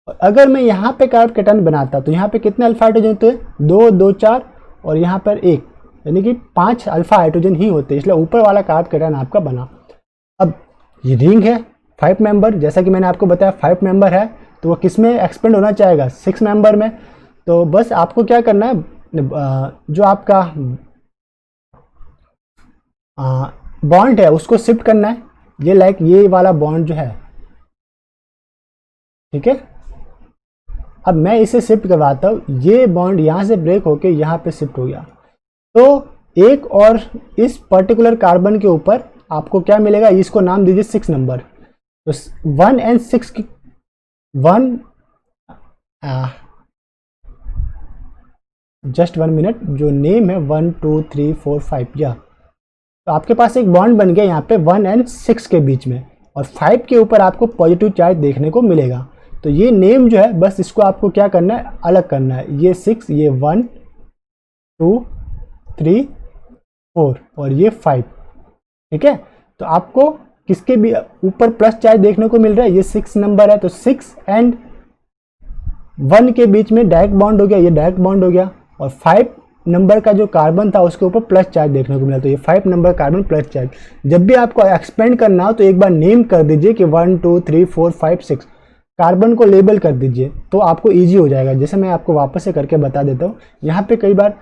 और अगर मैं यहाँ पे कार्ब कैटायन बनाता तो यहाँ पे कितने अल्फा हाइड्रोजन होते हैं, 2, 2, 4, और यहाँ पर 1, यानी कि 5 अल्फा हाइड्रोजन ही होते हैं, इसलिए ऊपर वाला कार्ब कैटायन आपका बना। अब ये रिंग है 5 मेंबर, जैसा कि मैंने आपको बताया 5 मेंबर है, तो वो किस में एक्सपेंड होना चाहेगा, 6 मेंबर में। तो बस आपको क्या करना है, जो आपका बॉन्ड है उसको शिफ्ट करना है, ये लाइक ये वाला बॉन्ड जो है, ठीक है। अब मैं इसे शिफ्ट करवाता हूँ, ये बॉन्ड यहाँ से ब्रेक होके यहाँ पे शिफ्ट हो गया, तो एक और इस पर्टिकुलर कार्बन के ऊपर आपको क्या मिलेगा, इसको नाम दीजिए 6 नंबर। तो 1 and 6 की 1 जस्ट 1 मिनट, जो नेम है 1 2 3 4 5 या, तो आपके पास एक बॉन्ड बन गया यहाँ पे 1 and 6 के बीच में, और 5 के ऊपर आपको पॉजिटिव चार्ज देखने को मिलेगा। तो ये नेम जो है बस इसको आपको क्या करना है, अलग करना है, ये 6, ये 1 2 3 4 और ये 5, ठीक है। तो आपको किसके भी ऊपर प्लस चार्ज देखने को मिल रहा है, ये 6 नंबर है, तो 6 and 1 के बीच में डायरेक्ट बॉन्ड हो गया, ये डायरेक्ट बॉन्ड हो गया, और 5 नंबर का जो कार्बन था उसके ऊपर प्लस चार्ज देखने को मिला, तो ये 5 नंबर कार्बन प्लस चार्ज। जब भी आपको एक्सपेंड करना हो तो एक बार नेम कर दीजिए कि 1 2 3 4 5 6, कार्बन को लेबल कर दीजिए, तो आपको ईजी हो जाएगा। जैसे मैं आपको वापस से करके बता देता हूँ, यहाँ पे कई बार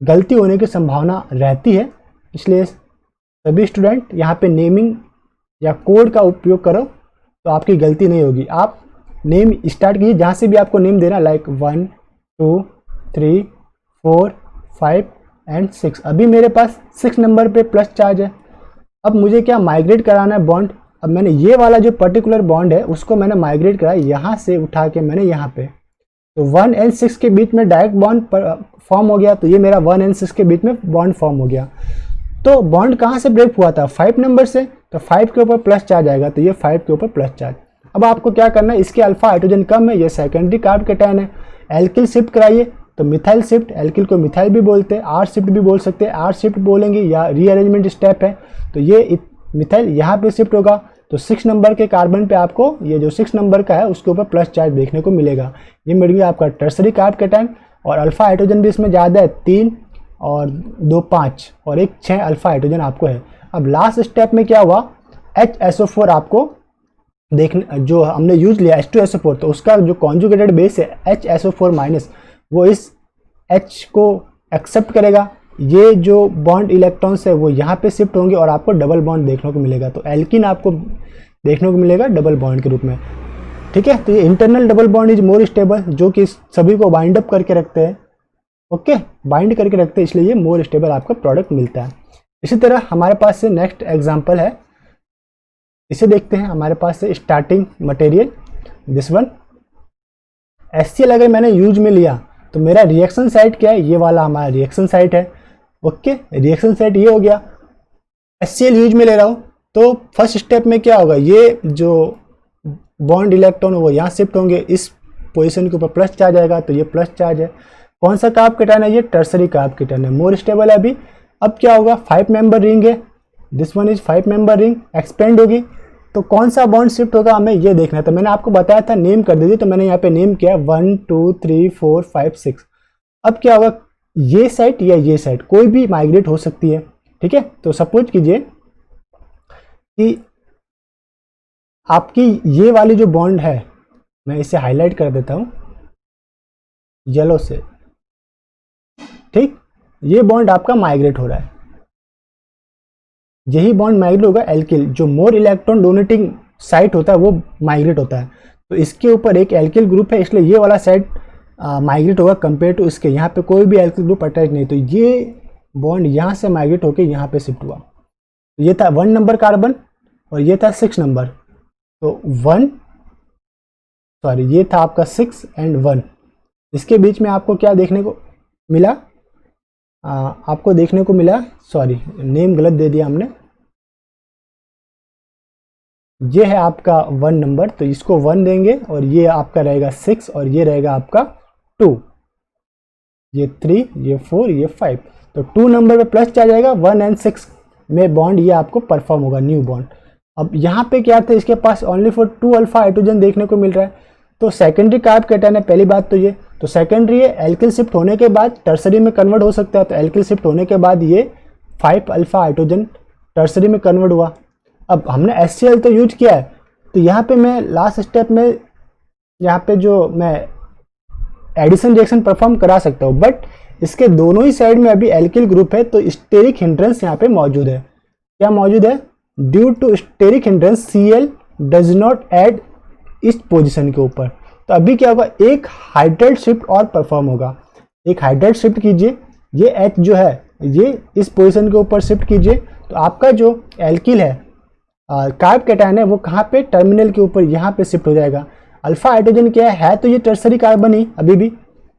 गलती होने की संभावना रहती है, इसलिए सभी स्टूडेंट यहाँ पे नेमिंग या कोड का उपयोग करो तो आपकी गलती नहीं होगी। आप नेम स्टार्ट कीजिए जहाँ से भी आपको नेम देना, लाइक 1 2 3 4 5 एंड 6। अभी मेरे पास 6 नंबर पे प्लस चार्ज है। अब मुझे क्या माइग्रेट कराना है बॉन्ड। अब मैंने ये वाला जो पर्टिकुलर बॉन्ड है उसको मैंने माइग्रेट करा, यहाँ से उठा के मैंने यहाँ पे, तो 1 and 6 के बीच में डायरेक्ट बॉन्ड फॉर्म हो गया, तो ये मेरा 1 and 6 के बीच में बॉन्ड फॉर्म हो गया। तो बॉन्ड कहाँ से ब्रेक हुआ था, 5 नंबर से, तो 5 के ऊपर प्लस चार्ज आएगा, तो ये 5 के ऊपर प्लस चार्ज। अब आपको क्या करना है, इसके अल्फा हाइड्रोजन कम है, ये सेकेंडरी कार्ब कैटायन है, एल्किल शिफ्ट कराइए, तो मिथाइल शिफ्ट, एल्किल को मिथाइल भी बोलते हैं, आर शिफ्ट भी बोल सकते हैं, आर शिफ्ट बोलेंगे या रीअरेंजमेंट स्टेप है, तो ये मिथाइल यहाँ पे शिफ्ट होगा, तो 6 नंबर के कार्बन पे आपको ये जो 6 नंबर का है उसके ऊपर प्लस चार्ज देखने को मिलेगा। ये मिल गया आपका टर्सरी कार्ब कैटायन, और अल्फा हाइड्रोजन भी इसमें ज़्यादा है, 3 और 2 5 और 1 6 अल्फा हाइड्रोजन आपको है। अब लास्ट स्टेप में क्या हुआ, HSO4 आपको देखने, जो हमने यूज लिया H2SO4, तो उसका जो कॉन्जुगेटेड बेस है HSO4-, वो इस H को एक्सेप्ट करेगा, ये जो बॉन्ड इलेक्ट्रॉन्स है वो यहाँ पे शिफ्ट होंगे और आपको डबल बॉन्ड देखने को मिलेगा। तो एल्किन आपको देखने को मिलेगा डबल बॉन्ड के रूप में, ठीक है। तो ये internal double bond is more stable, जो कि सभी को बाइंड अप करके रखते हैं, ओके, बाइंड करके रखते हैं, इसलिए ये मोर स्टेबल आपका प्रोडक्ट मिलता है। इसी तरह हमारे पास से नेक्स्ट एग्जांपल है, इसे देखते हैं। हमारे पास से starting material this one, HCl अगर मैंने यूज में लिया तो मेरा रिएक्शन साइट क्या है, ये वाला हमारा रिएक्शन साइट है, ओके। रिएक्शन साइट ये हो गया, HCl यूज में ले रहा हूँ, तो फर्स्ट स्टेप में क्या होगा, ये जो बॉन्ड इलेक्ट्रॉन वो यहाँ शिफ्ट होंगे, इस पोजीशन के ऊपर प्लस चार्ज आएगा, तो ये प्लस चार्ज है। कौन सा कार्ब कैटायन है, ये टर्सरी कार्ब कैटायन है, मोर स्टेबल है अभी। अब क्या होगा, 5 मेंबर रिंग है, this one is 5 member ring, expand होगी, तो कौन सा बॉन्ड शिफ्ट होगा हमें ये देखना है। तो मैंने आपको बताया था नेम कर दीजिए, तो मैंने यहाँ पे नेम किया 1 2 3 4 5 6। अब क्या होगा, ये साइट या ये साइट कोई भी माइग्रेट हो सकती है, ठीक है। तो सपोज कीजिए कि आपकी ये वाली जो बॉन्ड है, मैं इसे हाईलाइट कर देता हूँ येलो से, ठीक, ये बॉन्ड आपका माइग्रेट हो रहा है, यही बॉन्ड माइग्रेट होगा एल्किल, जो मोर इलेक्ट्रॉन डोनेटिंग साइट होता है वो माइग्रेट होता है, तो इसके ऊपर एक एल्किल ग्रुप है, इसलिए ये वाला साइट माइग्रेट होगा कंपेयर टू इसके, यहाँ पे कोई भी एल्किल ग्रुप अटैच नहीं, तो ये बॉन्ड यहाँ से माइग्रेट होकर यहाँ पे शिफ्ट हुआ। तो ये था 1 नंबर कार्बन और ये था 6 नंबर, तो 1 सॉरी ये था आपका 6 एंड 1, इसके बीच में आपको क्या देखने को मिला, आपको देखने को मिला, सॉरी नेम गलत दे दिया हमने, ये है आपका 1 नंबर, तो इसको 1 देंगे और ये आपका रहेगा 6 और ये रहेगा आपका 2, ये 3, ये 4, ये 5, तो 2 नंबर पे प्लस आ जाएगा, 1 एंड 6 में बॉन्ड ये आपको परफॉर्म होगा, न्यू बॉन्ड। अब यहाँ पे क्या था, इसके पास ओनली फॉर 2 अल्फा हाइड्रोजन देखने को मिल रहा है, तो सेकेंडरी कार्ब कैटायन है, पहली बात तो ये, तो सेकेंडरी है, एल्किल शिफ्ट होने के बाद टर्सरी में कन्वर्ट हो सकता है, तो एल्किल शिफ्ट होने के बाद ये 5 अल्फा हाइड्रोजन टर्सरी में कन्वर्ट हुआ। अब हमने HCl तो यूज किया है, तो यहाँ पे मैं लास्ट स्टेप में यहाँ पे जो मैं एडिशन रिएक्शन परफॉर्म करा सकता हूँ, बट इसके दोनों ही साइड में अभी एल्किल ग्रुप है, तो स्टेरिक हिंड्रेंस यहाँ पे मौजूद है। क्या मौजूद है, due to steric hindrance Cl does not add इस पोजीशन के ऊपर, तो अभी क्या होगा, एक हाइड्राइड शिफ्ट और परफॉर्म होगा, एक हाइड्राइड शिफ्ट कीजिए, ये H जो है ये इस पोजीशन के ऊपर शिफ्ट कीजिए, तो आपका जो एल्किल है कार्ब कैटायन है वो कहाँ पे, टर्मिनल के ऊपर यहाँ पे शिफ्ट हो जाएगा। अल्फा हाइड्रोजन क्या है तो ये टर्सरी कार्बन ही अभी भी,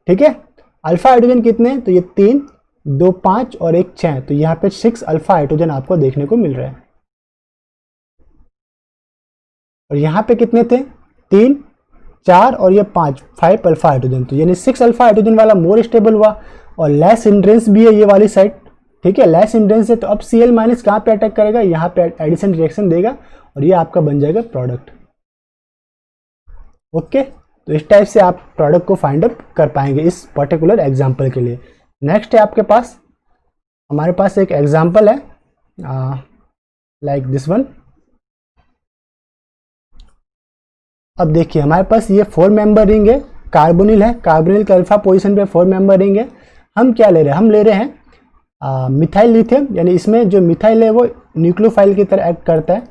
ठीक है। अल्फा हाइड्रोजन कितने हैं, तो ये 3, 2 5 और 1 6, तो यहाँ पे 6 अल्फा हाइड्रोजन आपको देखने को मिल रहा है। और यहाँ पे कितने थे, 3, 4 और ये 5 अल्फा हाइड्रोजन, तो यानी 6 अल्फा हाइड्रोजन वाला मोर स्टेबल हुआ और लेस हिंड्रेंस भी है ये वाली साइड, ठीक है, लेस हिंड्रेंस है। तो अब Cl माइनस कहाँ पे अटैक करेगा, यहाँ पे एडिशन रिएक्शन देगा और ये आपका बन जाएगा प्रोडक्ट। ओके, तो इस टाइप से आप प्रोडक्ट को फाइंड आउट कर पाएंगे इस पर्टिकुलर एग्जांपल के लिए। नेक्स्ट है आपके पास, हमारे पास एक एग्जांपल है लाइक दिस वन। अब देखिए हमारे पास ये 4 मेंबर रिंग है, कार्बोनिल है, कार्बोनिल के अल्फा पोजीशन पे 4 मेंबर रिंग है। हम क्या ले रहे हैं, हम ले रहे हैं मिथाइल लिथियम, यानी इसमें जो मिथाइल है वो न्यूक्लियोफाइल की तरह एक्ट करता है।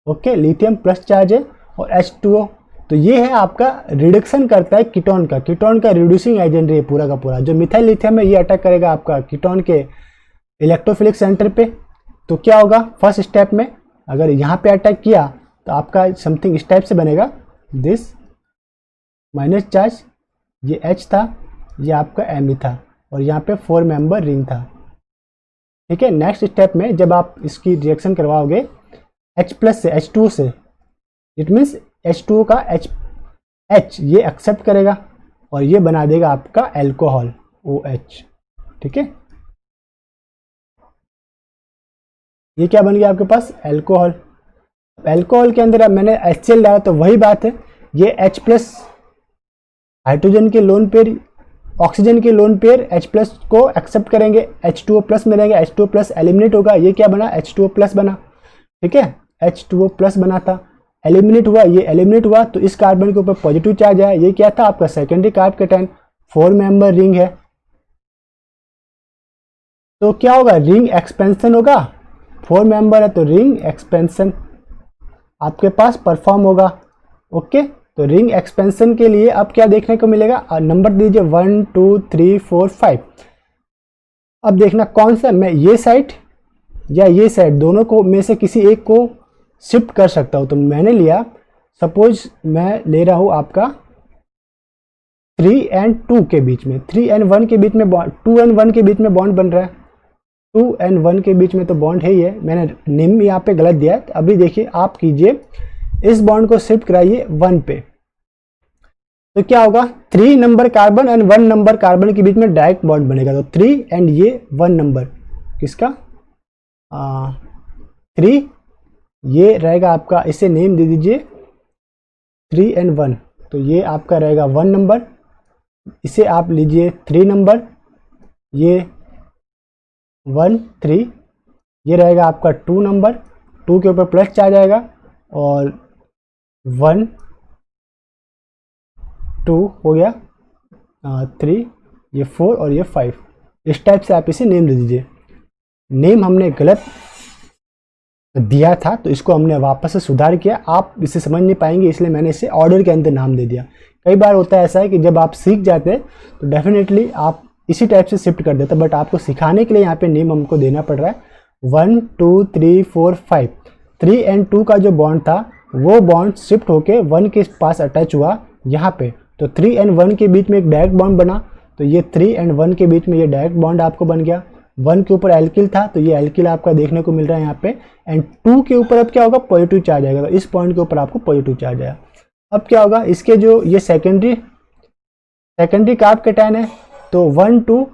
ओके, लिथियम प्लस चार्ज है और H2O, तो ये है आपका रिडक्शन करता है कीटोन का रिड्यूसिंग एजेंट है पूरा का पूरा। जो मिथाइल लिथियम है ये अटैक करेगा आपका कीटोन के इलेक्ट्रोफिलिक सेंटर पे, तो क्या होगा, फर्स्ट स्टेप में अगर यहाँ पे अटैक किया तो आपका समथिंग इस टाइप से बनेगा, दिस माइनस चार्ज, ये H था, ये आपका M था और यहाँ पे 4 मेंबर रिंग था, ठीक है। नेक्स्ट स्टेप में जब आप इसकी रिएक्शन करवाओगे H प्लस से H2O से, इट मीन्स H2O का H ये एक्सेप्ट करेगा और ये बना देगा आपका अल्कोहल OH, ठीक है। ये क्या बन गया आपके पास, अल्कोहल। अल्कोहल के अंदर अब मैंने HCl डाला तो वही बात है, ये H प्लस हाइड्रोजन के लोन पेयर, ऑक्सीजन के लोन पेयर H प्लस को एक्सेप्ट करेंगे, H2O प्लस मिलेंगे, H2O प्लस एलिमिनेट होगा, ये क्या बना, H2O प्लस बना, ठीक है, H2O प्लस बना था, एलिमिनेट हुआ, ये एलिमिनेट हुआ, तो इस कार्बन के ऊपर पॉजिटिव चार्ज है, ये क्या था आपका secondary carb cation, 4 member ring है, तो क्या होगा, रिंग एक्सपेंशन होगा, 4 मेंबर है तो रिंग एक्सपेंशन आपके पास परफॉर्म होगा। ओके, तो रिंग एक्सपेंशन के लिए अब क्या देखने को मिलेगा, नंबर दीजिए 1 2 3 4 5। अब देखना कौन सा, मैं ये साइड या ये साइड दोनों को में से किसी एक को शिफ्ट कर सकता हूँ, तो मैंने लिया, सपोज मैं ले रहा हूँ आपका 3 and 2 के बीच में, 3 and 1 के बीच में बॉन्ड, 2 and 1 के बीच में बॉन्ड बन रहा है, 2 and 1 के बीच में तो बॉन्ड है ही है, मैंने नेम यहाँ पे गलत दिया है। अभी देखिए आप कीजिए, इस बॉन्ड को शिफ्ट कराइए 1 पे, तो क्या होगा, 3 number carbon and 1 number carbon के बीच में डायरेक्ट बॉन्ड बनेगा, तो 3 एंड ये 1 नंबर किसका, 3 ये रहेगा आपका, इसे नेम दे दीजिए 3 and 1, तो ये आपका रहेगा 1 नंबर, इसे आप लीजिए 3 नंबर, ये 1 3, ये रहेगा आपका 2 नंबर, 2 के ऊपर प्लस चार्ज आएगा और 1 2 हो गया, 3 ये 4 और ये 5, इस टाइप से आप इसे नेम दे दीजिए। नेम हमने गलत दिया था तो इसको हमने वापस से सुधार किया, आप इसे समझ नहीं पाएंगे इसलिए मैंने इसे ऑर्डर के अंदर नाम दे दिया। कई बार होता है ऐसा है कि जब आप सीख जाते हैं तो डेफिनेटली आप इसी टाइप से शिफ्ट कर देते हैं, बट आपको सिखाने के लिए यहाँ पे नेम हमको देना पड़ रहा है। 1 2 3 4 5, 3 and 2 का जो बॉन्ड था वो बॉन्ड शिफ्ट होके 1 के पास अटैच हुआ यहाँ पे, तो 3 एंड 1 के बीच में एक डायरेक्ट बॉन्ड बना, तो ये 3 एंड 1 के बीच में ये डायरेक्ट बॉन्ड आपको बन गया। 1 के ऊपर एल्किल था तो ये एल्किल आपका देखने को मिल रहा है यहाँ पे, एंड 2 के ऊपर अब क्या होगा, पॉजिटिव चार्ज आएगा, तो इस पॉइंट के ऊपर आपको पॉजिटिव चार्ज आया। अब क्या होगा, इसके जो ये सेकेंडरी कार्ब कैटायन है, तो 1 2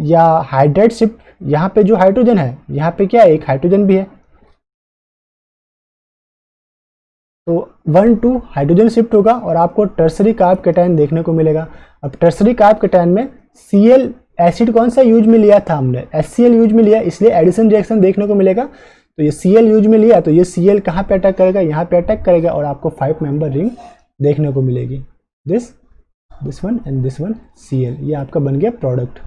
या हाइड्राइड शिफ्ट, यहाँ पे जो हाइड्रोजन है यहाँ पे क्या है, एक हाइड्रोजन भी है, तो 1 2 हाइड्रोजन शिफ्ट होगा और आपको टर्सरी कार्ब कैटायन देखने को मिलेगा। अब टर्सरी कार्ब कैटायन में Cl एसिड कौन सा यूज में लिया था हमने, HCl यूज में लिया, इसलिए एडिशन रिएक्शन देखने को मिलेगा। तो ये Cl यूज में लिया तो ये Cl कहाँ पे अटैक करेगा, यहाँ पे अटैक करेगा और आपको 5 मेंबर रिंग देखने को मिलेगी, this one and this one Cl, ये आपका बन गया प्रोडक्ट।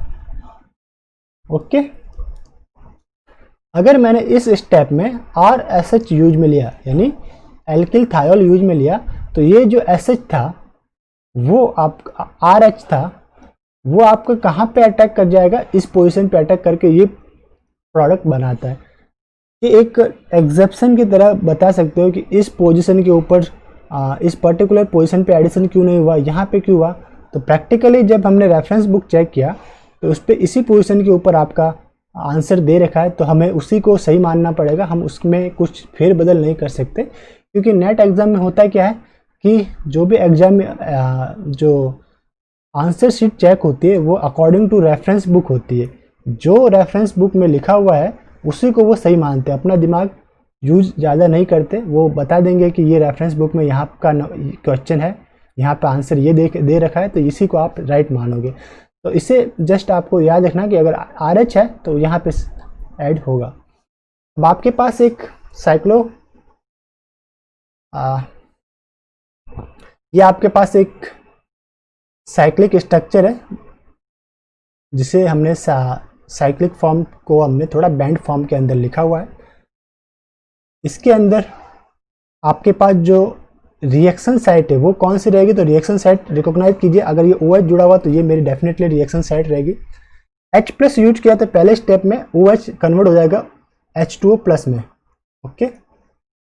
ओके, अगर मैंने इस स्टेप में RSH यूज में लिया, यानी एल्किल थायोल यूज में लिया, तो ये जो SH था वो आप RH था, वो आपको कहाँ पे अटैक कर जाएगा, इस पोजीशन पे अटैक करके ये प्रोडक्ट बनाता है। ये एक एग्जेप्शन की तरह बता सकते हो कि इस पोजीशन के ऊपर इस पर्टिकुलर पोजीशन पे एडिशन क्यों नहीं हुआ, यहाँ पे क्यों हुआ। तो प्रैक्टिकली जब हमने रेफरेंस बुक चेक किया तो उस पर इसी पोजीशन के ऊपर आपका आंसर दे रखा है, तो हमें उसी को सही मानना पड़ेगा, हम उसमें कुछ फेरबदल नहीं कर सकते। क्योंकि नेट एग्ज़ाम में होता क्या है कि जो भी एग्ज़ाम में जो आंसर शीट चेक होती है वो अकॉर्डिंग टू रेफरेंस बुक होती है, जो रेफरेंस बुक में लिखा हुआ है उसी को वो सही मानते हैं, अपना दिमाग यूज ज़्यादा नहीं करते। वो बता देंगे कि ये रेफरेंस बुक में यहाँ का क्वेश्चन है, यहाँ पे आंसर ये दे रखा है, तो इसी को आप राइट मानोगे। तो इसे जस्ट आपको याद रखना कि अगर RH है तो यहाँ पे ऐड होगा। अब आपके पास एक ये आपके पास एक साइक्लिक स्ट्रक्चर है, जिसे हमने साइक्लिक फॉर्म को हमने थोड़ा बैंड फॉर्म के अंदर लिखा हुआ है। इसके अंदर आपके पास जो रिएक्शन साइट है वो कौन सी रहेगी, तो रिएक्शन साइट रिकॉग्नाइज कीजिए। अगर ये OH जुड़ा हुआ तो ये मेरी डेफिनेटली रिएक्शन साइट रहेगी। H+ यूज किया तो पहले स्टेप में OH कन्वर्ट हो जाएगा H2O+ में। ओके,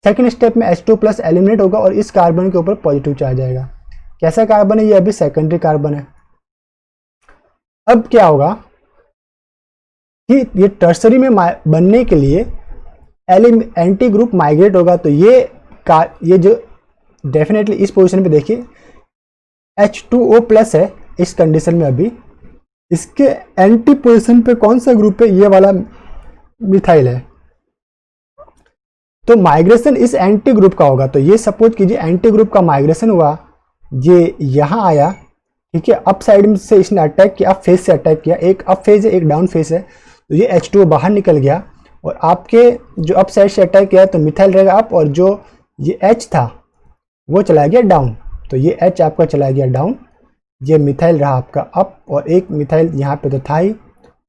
सेकेंड स्टेप में H2+ एलिमिनेट होगा और इस कार्बन के ऊपर पॉजिटिव चार्ज आएगा। कैसा कार्बन है, ये अभी सेकेंडरी कार्बन है। अब क्या होगा कि ये टर्सरी में बनने के लिए एंटी ग्रुप माइग्रेट होगा, तो ये जो डेफिनेटली इस पोजीशन पे देखिए H2O+ है इस कंडीशन में, अभी इसके एंटी पोजीशन पे कौन सा ग्रुप है, ये वाला मिथाइल है, तो माइग्रेशन इस एंटी ग्रुप का होगा। तो ये सपोज कीजिए एंटी ग्रुप का माइग्रेशन हुआ, ये यहाँ आया, ठीक है, अप साइड से इसने अटैक किया, अप फेज से अटैक किया, एक अप फेज है एक डाउन फेज है, तो ये H2O बाहर निकल गया और आपके जो अप साइड से अटैक किया तो मिथाइल रहेगा अप, और जो ये H था वो चला गया डाउन, तो ये H आपका चला गया डाउन, ये मिथाइल रहा आपका अप, और एक मिथाइल यहाँ पे तो था ही,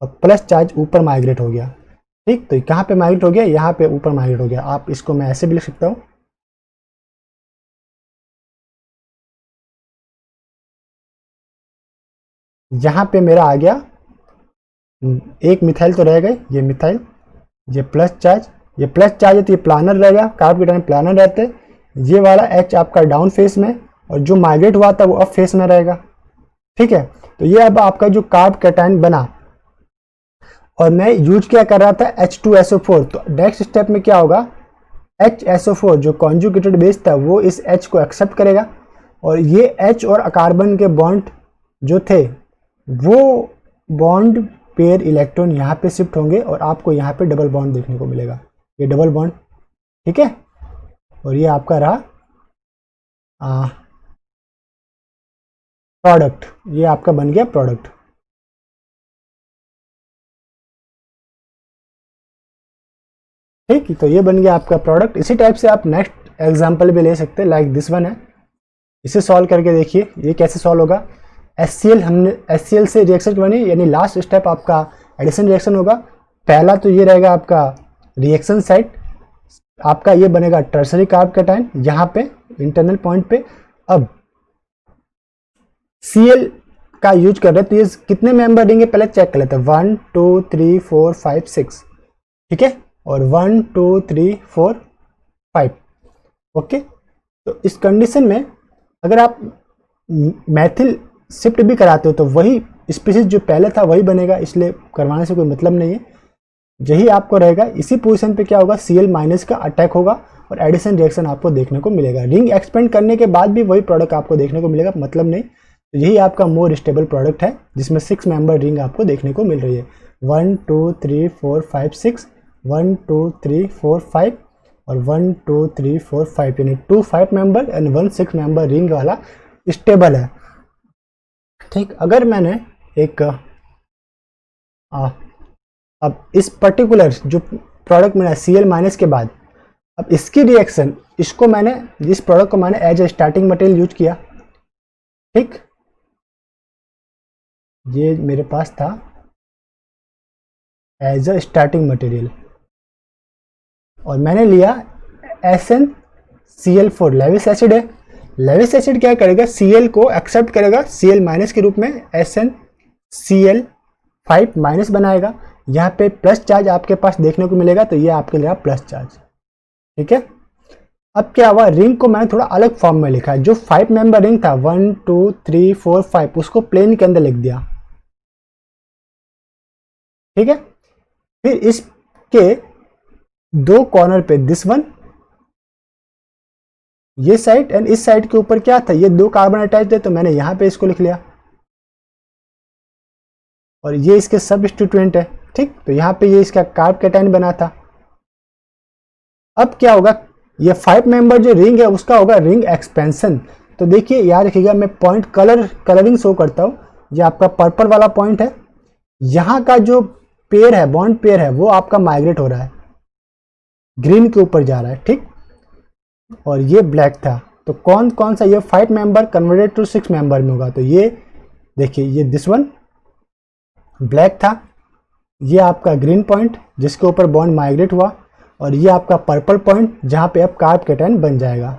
और प्लस चार्ज ऊपर माइग्रेट हो गया। ठीक, तो कहाँ पे माइग्रेट हो गया, यहाँ पे ऊपर माइग्रेट हो गया। आप इसको मैं ऐसे भी लिख सकता हूँ, यहाँ पे मेरा आ गया एक मिथाइल तो रह गए, ये मिथाइल, ये प्लस चार्ज, ये प्लस चार्ज है तो ये प्लानर रहेगा, कार्ब कैटायन प्लानर रहते हैं। ये वाला H आपका डाउन फेस में और जो माइग्रेट हुआ था वो अप फेस में रहेगा। ठीक है, तो ये अब आपका जो कार्ब कैटायन बना, और मैं यूज क्या कर रहा था H2SO4, तो नेक्स्ट स्टेप में क्या होगा, HSO4 जो कॉन्जुगेटेड बेस था वो इस H को एक्सेप्ट करेगा, और ये H और कार्बन के बॉन्ड जो थे वो बॉन्ड पेयर इलेक्ट्रॉन यहाँ पे शिफ्ट होंगे और आपको यहाँ पे डबल बॉन्ड देखने को मिलेगा, ये डबल बॉन्ड। ठीक है, और ये आपका रहा प्रोडक्ट, ये आपका बन गया प्रोडक्ट। ठीक, तो ये बन गया आपका प्रोडक्ट। इसी टाइप से आप नेक्स्ट एग्जांपल भी ले सकते हैं, लाइक दिस वन है, इसे सॉल्व करके देखिए ये कैसे सॉल्व होगा। HCl हमने HCl से रिएक्शन बनी, यानी लास्ट स्टेप आपका एडिशन रिएक्शन होगा। पहला तो ये रहेगा आपका रिएक्शन साइट, आपका ये बनेगा टर्सरी कार्ब कैटायन यहाँ पे इंटरनल पॉइंट पे। अब Cl का यूज कर रहे हैं तो ये कितने मेंबर देंगे पहले चेक कर लेते हैं, 1 2 3 4 5 6, ठीक है, और 1 2 3 4 5, ओके, तो इस कंडीशन में अगर आप मैथिल शिफ्ट भी कराते हो तो वही स्पीसीज जो पहले था वही बनेगा, इसलिए करवाने से कोई मतलब नहीं है। यही आपको रहेगा। इसी पोजीशन पे क्या होगा, Cl- का अटैक होगा और एडिशन रिएक्शन आपको देखने को मिलेगा। रिंग एक्सपेंड करने के बाद भी वही प्रोडक्ट आपको देखने को मिलेगा, मतलब नहीं। तो यही आपका मोर स्टेबल प्रोडक्ट है जिसमें 6 मेंबर रिंग आपको देखने को मिल रही है। 1 2 3 4 5 6, 1 2 3 4 5 और 1 2 3 4 5, यानी 2 5 मेंबर एंड 1 6 मेंबर रिंग वाला स्टेबल है। ठीक, अगर मैंने एक अब इस पर्टिकुलर जो प्रोडक्ट मिला Cl- के बाद, अब इसकी रिएक्शन, इसको मैंने, जिस प्रोडक्ट को मैंने as a starting material use किया, ठीक, ये मेरे पास था एज अ स्टार्टिंग मटेरियल और मैंने लिया SnCl4, लेविस एसिड है। लेविस एसिड क्या करेगा, Cl को एक्सेप्ट करेगा Cl- के रूप में, SnCl5- बनाएगा। यहाँ पे प्लस चार्ज आपके पास देखने को मिलेगा, तो ये आपके लिए प्लस चार्ज। ठीक है, अब क्या हुआ, रिंग को मैंने थोड़ा अलग फॉर्म में लिखा है। जो 5 मेंबर रिंग था 1 2 3 4 5, उसको प्लेन के अंदर लिख दिया। ठीक है, फिर इसके दो कॉर्नर पे दिस वन, ये साइड एंड इस साइड के ऊपर क्या था, ये 2 कार्बन अटैच थे, तो मैंने यहां पे इसको लिख लिया और ये इसके सबस्टिट्यूएंट है। ठीक, तो यहाँ पे ये इसका कार्ब कैटायन बना था। अब क्या होगा, ये 5 मेंबर जो रिंग है उसका होगा रिंग एक्सपेंशन। तो देखिए याद रखिएगा, मैं पॉइंट कलरिंग शो करता हूँ। ये आपका पर्पल वाला पॉइंट है, यहाँ का जो पेयर है, बॉन्ड पेयर है, वो आपका माइग्रेट हो रहा है, ग्रीन के ऊपर जा रहा है। ठीक, और ये ब्लैक था, तो कौन कौन सा, ये 5 मेंबर कन्वर्टेड टू 6 मेंबर में होगा। तो ये देखिए, ये दिस वन ब्लैक था, ये आपका ग्रीन पॉइंट जिसके ऊपर बॉन्ड माइग्रेट हुआ, और ये आपका पर्पल पॉइंट जहाँ पे अब कार्ब कैटायन बन जाएगा।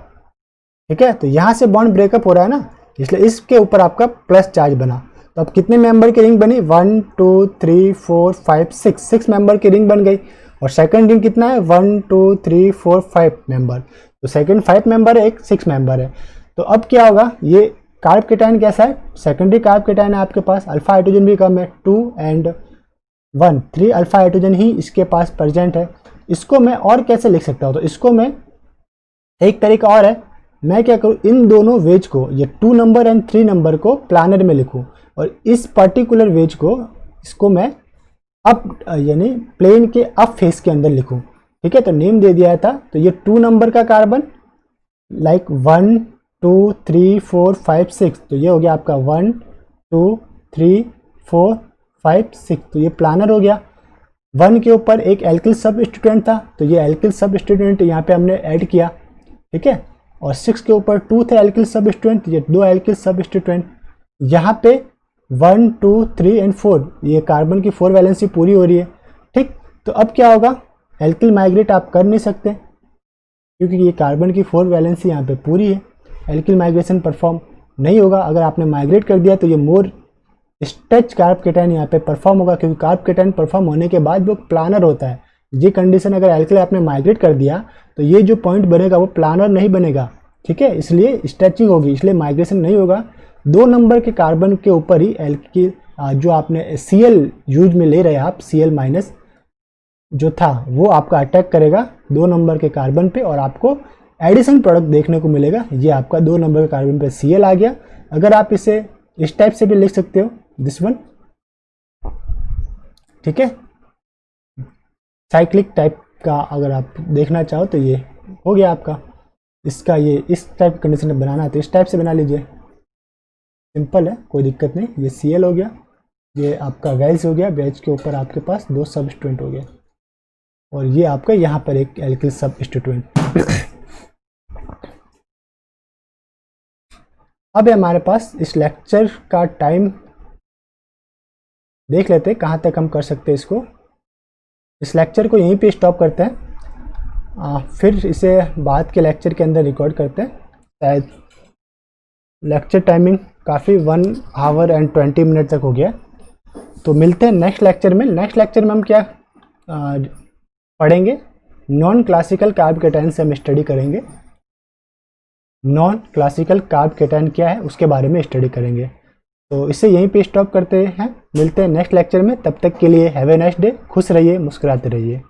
ठीक है, तो यहाँ से बॉन्ड ब्रेकअप हो रहा है ना, इसलिए इसके ऊपर आपका प्लस चार्ज बना। तो अब कितने मेंबर की रिंग बनी, 1 2 3 4 5 6 मेंबर की रिंग बन गई। और सेकंड रिंग कितना है, 1 2 3 4 5 मेंबर। तो सेकंड 5 मेंबर है, एक 6 मेंबर है। तो अब क्या होगा, ये कार्ब कैटायन कैसा है, सेकेंडरी कार्ब कैटायन है आपके पास, अल्फा हाइड्रोजन भी कम है, 2 एंड 1 3 अल्फा हाइड्रोजन ही इसके पास प्रेजेंट है। इसको मैं और कैसे लिख सकता हूँ, तो इसको मैं, एक तरीका और है, मैं क्या करूँ, इन दोनों वेज को, ये 2 नंबर एंड 3 नंबर को प्लानर में लिखूँ, और इस पर्टिकुलर वेज को, इसको मैं अप, यानी प्लेन के अप फेस के अंदर लिखूँ। ठीक है, तो नेम दे दिया था। तो ये 2 नंबर का कार्बन, लाइक 1 2 3 4 5 6, तो ये हो गया आपका 1 2 3 4 5 6, तो ये प्लानर हो गया। 1 के ऊपर एक एल्किल सब स्टूडेंट था, तो ये एल्किल सब स्टूडेंट यहाँ पे हमने ऐड किया। ठीक है, और 6 के ऊपर 2 थे एल्किल सब स्टूडेंट, ये 2 एल्किल सब स्टूडेंट। यहाँ पे 1 2 3 एंड 4, ये कार्बन की 4 वैलेंसी पूरी हो रही है। ठीक, तो अब क्या होगा, एल्किल माइग्रेट आप कर नहीं सकते क्योंकि ये कार्बन की 4 वैलेंसी यहाँ पे पूरी है, एल्किल माइग्रेशन परफॉर्म नहीं होगा। अगर आपने माइग्रेट कर दिया तो ये मोर स्ट्रेच कार्ब कैटायन यहाँ पे परफॉर्म होगा, क्योंकि कार्ब कैटायन परफॉर्म होने के बाद वो प्लानर होता है। ये कंडीशन अगर एल्किल आपने माइग्रेट कर दिया तो ये जो पॉइंट बनेगा वो प्लानर नहीं बनेगा। ठीक है, इसलिए स्ट्रेचिंग होगी, इसलिए माइग्रेशन नहीं होगा। 2 नंबर के कार्बन के ऊपर ही एल्किल जो आपने Cl यूज में ले रहे हैं आप, Cl- जो था वो आपका अटैक करेगा 2 नंबर के कार्बन पे और आपको एडिशन प्रोडक्ट देखने को मिलेगा। ये आपका 2 नंबर के कार्बन पे Cl आ गया। अगर आप इसे इस टाइप से भी लिख सकते हो, दिस वन। ठीक है, साइक्लिक टाइप का अगर आप देखना चाहो तो ये हो गया आपका। इसका ये इस टाइप कंडीशन में बनाना है तो इस टाइप से बना लीजिए, सिंपल है, कोई दिक्कत नहीं। ये Cl हो गया, ये आपका वेज हो गया, वेज के ऊपर आपके पास 2 सबस्टिट्यूएंट हो गए, और ये आपका यहाँ पर एक एल्किल सबस्टिट्यूएंट। अब हमारे पास इस लेक्चर का टाइम देख लेते हैं कहाँ तक हम कर सकते हैं इसको। इस लेक्चर को यहीं पे स्टॉप करते हैं, फिर इसे बाद के लेक्चर के अंदर रिकॉर्ड करते हैं। शायद लेक्चर टाइमिंग काफ़ी 1 आवर एंड 20 मिनट तक हो गया। तो मिलते हैं नेक्स्ट लेक्चर में। नेक्स्ट लेक्चर में हम क्या पढ़ेंगे, नॉन क्लासिकल कार्ब कैटायन से हम स्टडी करेंगे। नॉन क्लासिकल कार्ब कैटायन क्या है उसके बारे में स्टडी करेंगे। तो इससे यहीं पे स्टॉप करते हैं, मिलते हैं नेक्स्ट लेक्चर में। तब तक के लिए हैव ए नाइस डे, खुश रहिए, मुस्कुराते रहिए।